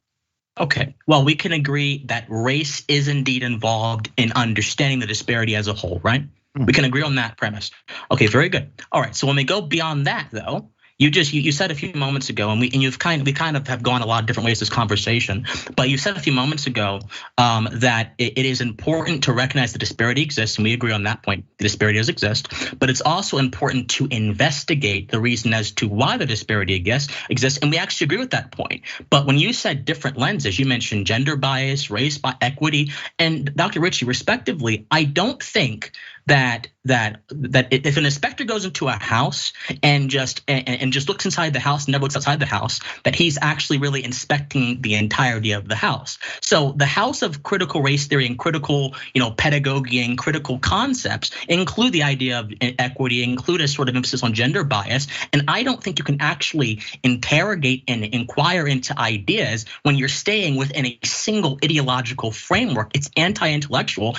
S2: Okay, well, we can agree that race is indeed involved in understanding the disparity as a whole, right? We can agree on that premise. Okay, very good. All right, so when we go beyond that, though, you said a few moments ago, and we kind of have gone a lot of different ways this conversation, but you said a few moments ago that it is important to recognize the disparity exists, and we agree on that point. The disparity does exist, but it's also important to investigate the reason as to why the disparity exists, and we actually agree with that point. But when you said different lenses, you mentioned gender bias, race, equity, and Dr. Ritchie, respectively. I don't think that if an inspector goes into a house and just looks inside the house and never looks outside the house, that he's actually really inspecting the entirety of the house. So the house of critical race theory and critical, pedagogy and critical concepts include the idea of equity, include a sort of emphasis on gender bias. And I don't think you can actually interrogate and inquire into ideas when you're staying within a single ideological framework. It's anti-intellectual.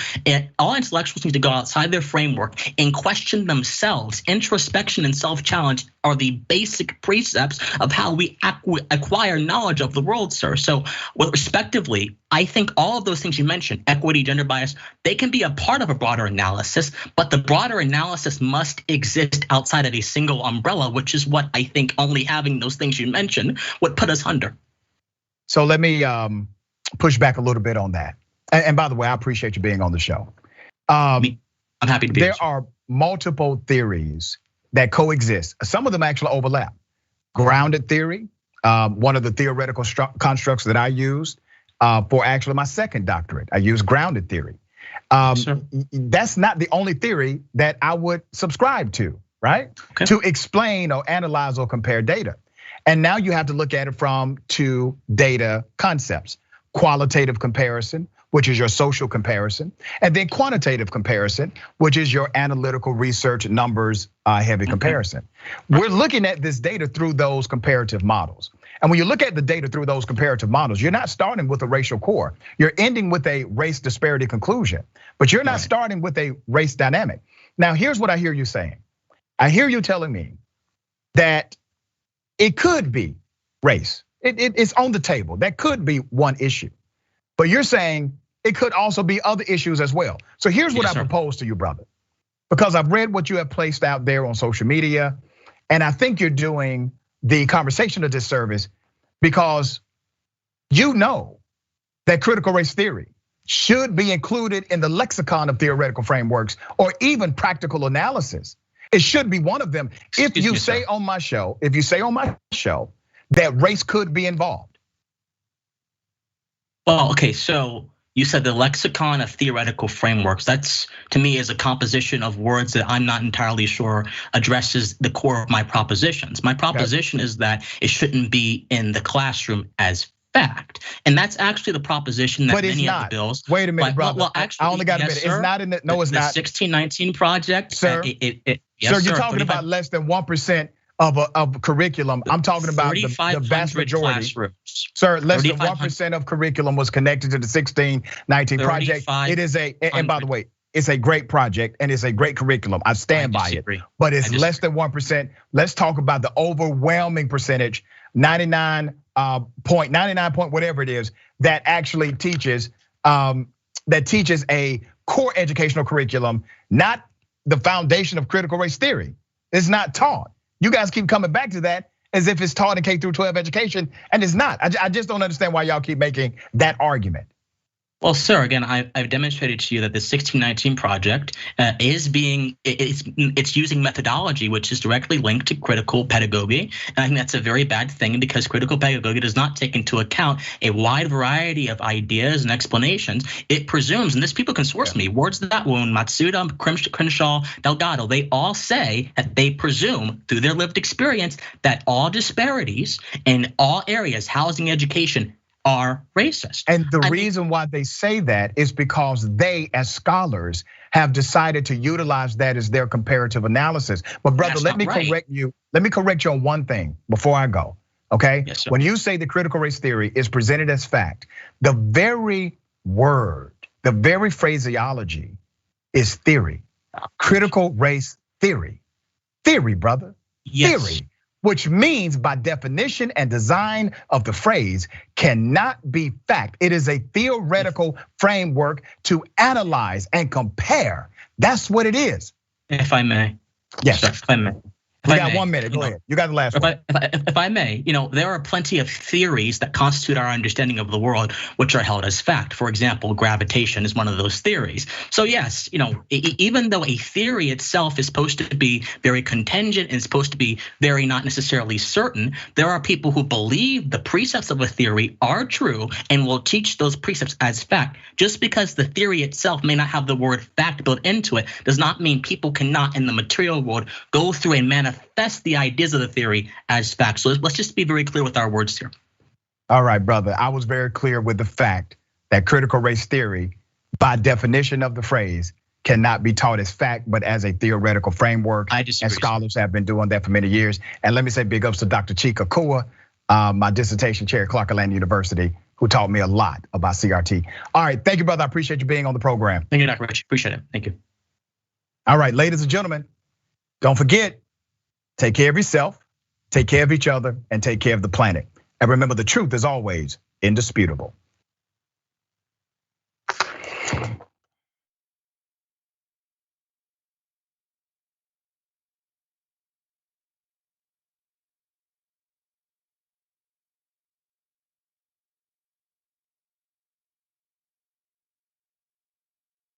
S2: All intellectuals need to go outside their framework and question themselves. Introspection and self-challenge are the basic precepts of how we acquire knowledge of the world, sir. So, respectively, I think all of those things you mentioned, equity, gender bias, they can be a part of a broader analysis, but the broader analysis must exist outside of a single umbrella, which is what I think only having those things you mentioned would put us under.
S3: So let me push back a little bit on that. And by the way, I appreciate you being on the show.
S2: I'm happy to be here.
S3: There are multiple theories that coexist. Some of them actually overlap. Grounded theory, one of the theoretical constructs that I used for actually my second doctorate. I used grounded theory. That's not the only theory that I would subscribe to, right? Okay. To explain or analyze or compare data. And now you have to look at it from two data concepts: qualitative comparison, which is your social comparison, and then quantitative comparison, which is your analytical research numbers heavy comparison. We're looking at this data through those comparative models. And when you look at the data through those comparative models, you're not starting with a racial core. You're ending with a race disparity conclusion, but you're not starting with a race dynamic. Now, here's what I hear you saying. I hear you telling me that it could be race. It's on the table. That could be one issue. But you're saying it could also be other issues as well. So here's what I propose to you, brother. Because I've read what you have placed out there on social media, and I think you're doing the conversation a disservice because you know that critical race theory should be included in the lexicon of theoretical frameworks or even practical analysis. It should be one of them. If you say on my show, that race could be involved.
S2: Well, okay, so you said the lexicon of theoretical frameworks. That's, to me, is a composition of words that I'm not entirely sure addresses the core of my propositions. My proposition is that it shouldn't be in the classroom as fact, and that's actually the proposition that many of the bills.
S3: Wait a minute, brother. Well, actually, I only got a minute. It's not in the. No, it's not.
S2: The 1619 project,
S3: sir. Sir, you're talking about less than 1% of curriculum. I'm talking about the vast majority. Sir, less than 1% of curriculum was connected to the 1619 project. It is and by the way, it's a great project and it's a great curriculum. I stand by it, but it's less than 1%. Let's talk about the overwhelming percentage, 99.99 point whatever it is, that actually teaches a core educational curriculum, not the foundation of critical race theory. It's not taught. You guys keep coming back to that as if it's taught in K through 12 education, and it's not. I just don't understand why y'all keep making that argument.
S2: Well, sir, again, I've demonstrated to you that the 1619 project it's using methodology which is directly linked to critical pedagogy, and I think that's a very bad thing because critical pedagogy does not take into account a wide variety of ideas and explanations. It presumes, and this people can source me, words that wound, Matsuda, Crenshaw, Delgado, they all say that they presume through their lived experience that all disparities in all areas, housing, education, are racist.
S3: And the reason why they say that is because they, as scholars, have decided to utilize that as their comparative analysis. But brother, let me correct you. Let me correct you on one thing before I go, okay?
S2: Yes, sir.
S3: When you say the critical race theory is presented as fact, the very word, the very phraseology is theory. Critical race theory. Theory, brother.
S2: Yes.
S3: Theory. Which means by definition and design of the phrase cannot be fact. It is a theoretical framework to analyze and compare. That's what it is.
S2: If I may.
S3: Yes.
S2: Sir, if I may.
S3: You got 1 minute, go ahead. You got the last one.
S2: If I may, there are plenty of theories that constitute our understanding of the world, which are held as fact. For example, gravitation is one of those theories. So yes, even though a theory itself is supposed to be very contingent and supposed to be very not necessarily certain, there are people who believe the precepts of a theory are true and will teach those precepts as fact. Just because the theory itself may not have the word fact built into it does not mean people cannot in the material world go through and manifest the ideas of the theory as fact. So let's just be very clear with our words here.
S3: All right, brother. I was very clear with the fact that critical race theory, by definition of the phrase, cannot be taught as fact, but as a theoretical framework.
S2: I disagree.
S3: And scholars have been doing that for many years. And let me say big ups to Dr. Chika Kua, my dissertation chair at Clark Atlanta University, who taught me a lot about CRT. All right, thank you, brother. I appreciate you being on the program.
S2: Thank you, Dr. Rich. Appreciate it. Thank you.
S3: All right, ladies and gentlemen, don't forget, take care of yourself, take care of each other, and take care of the planet. And remember, the truth is always indisputable.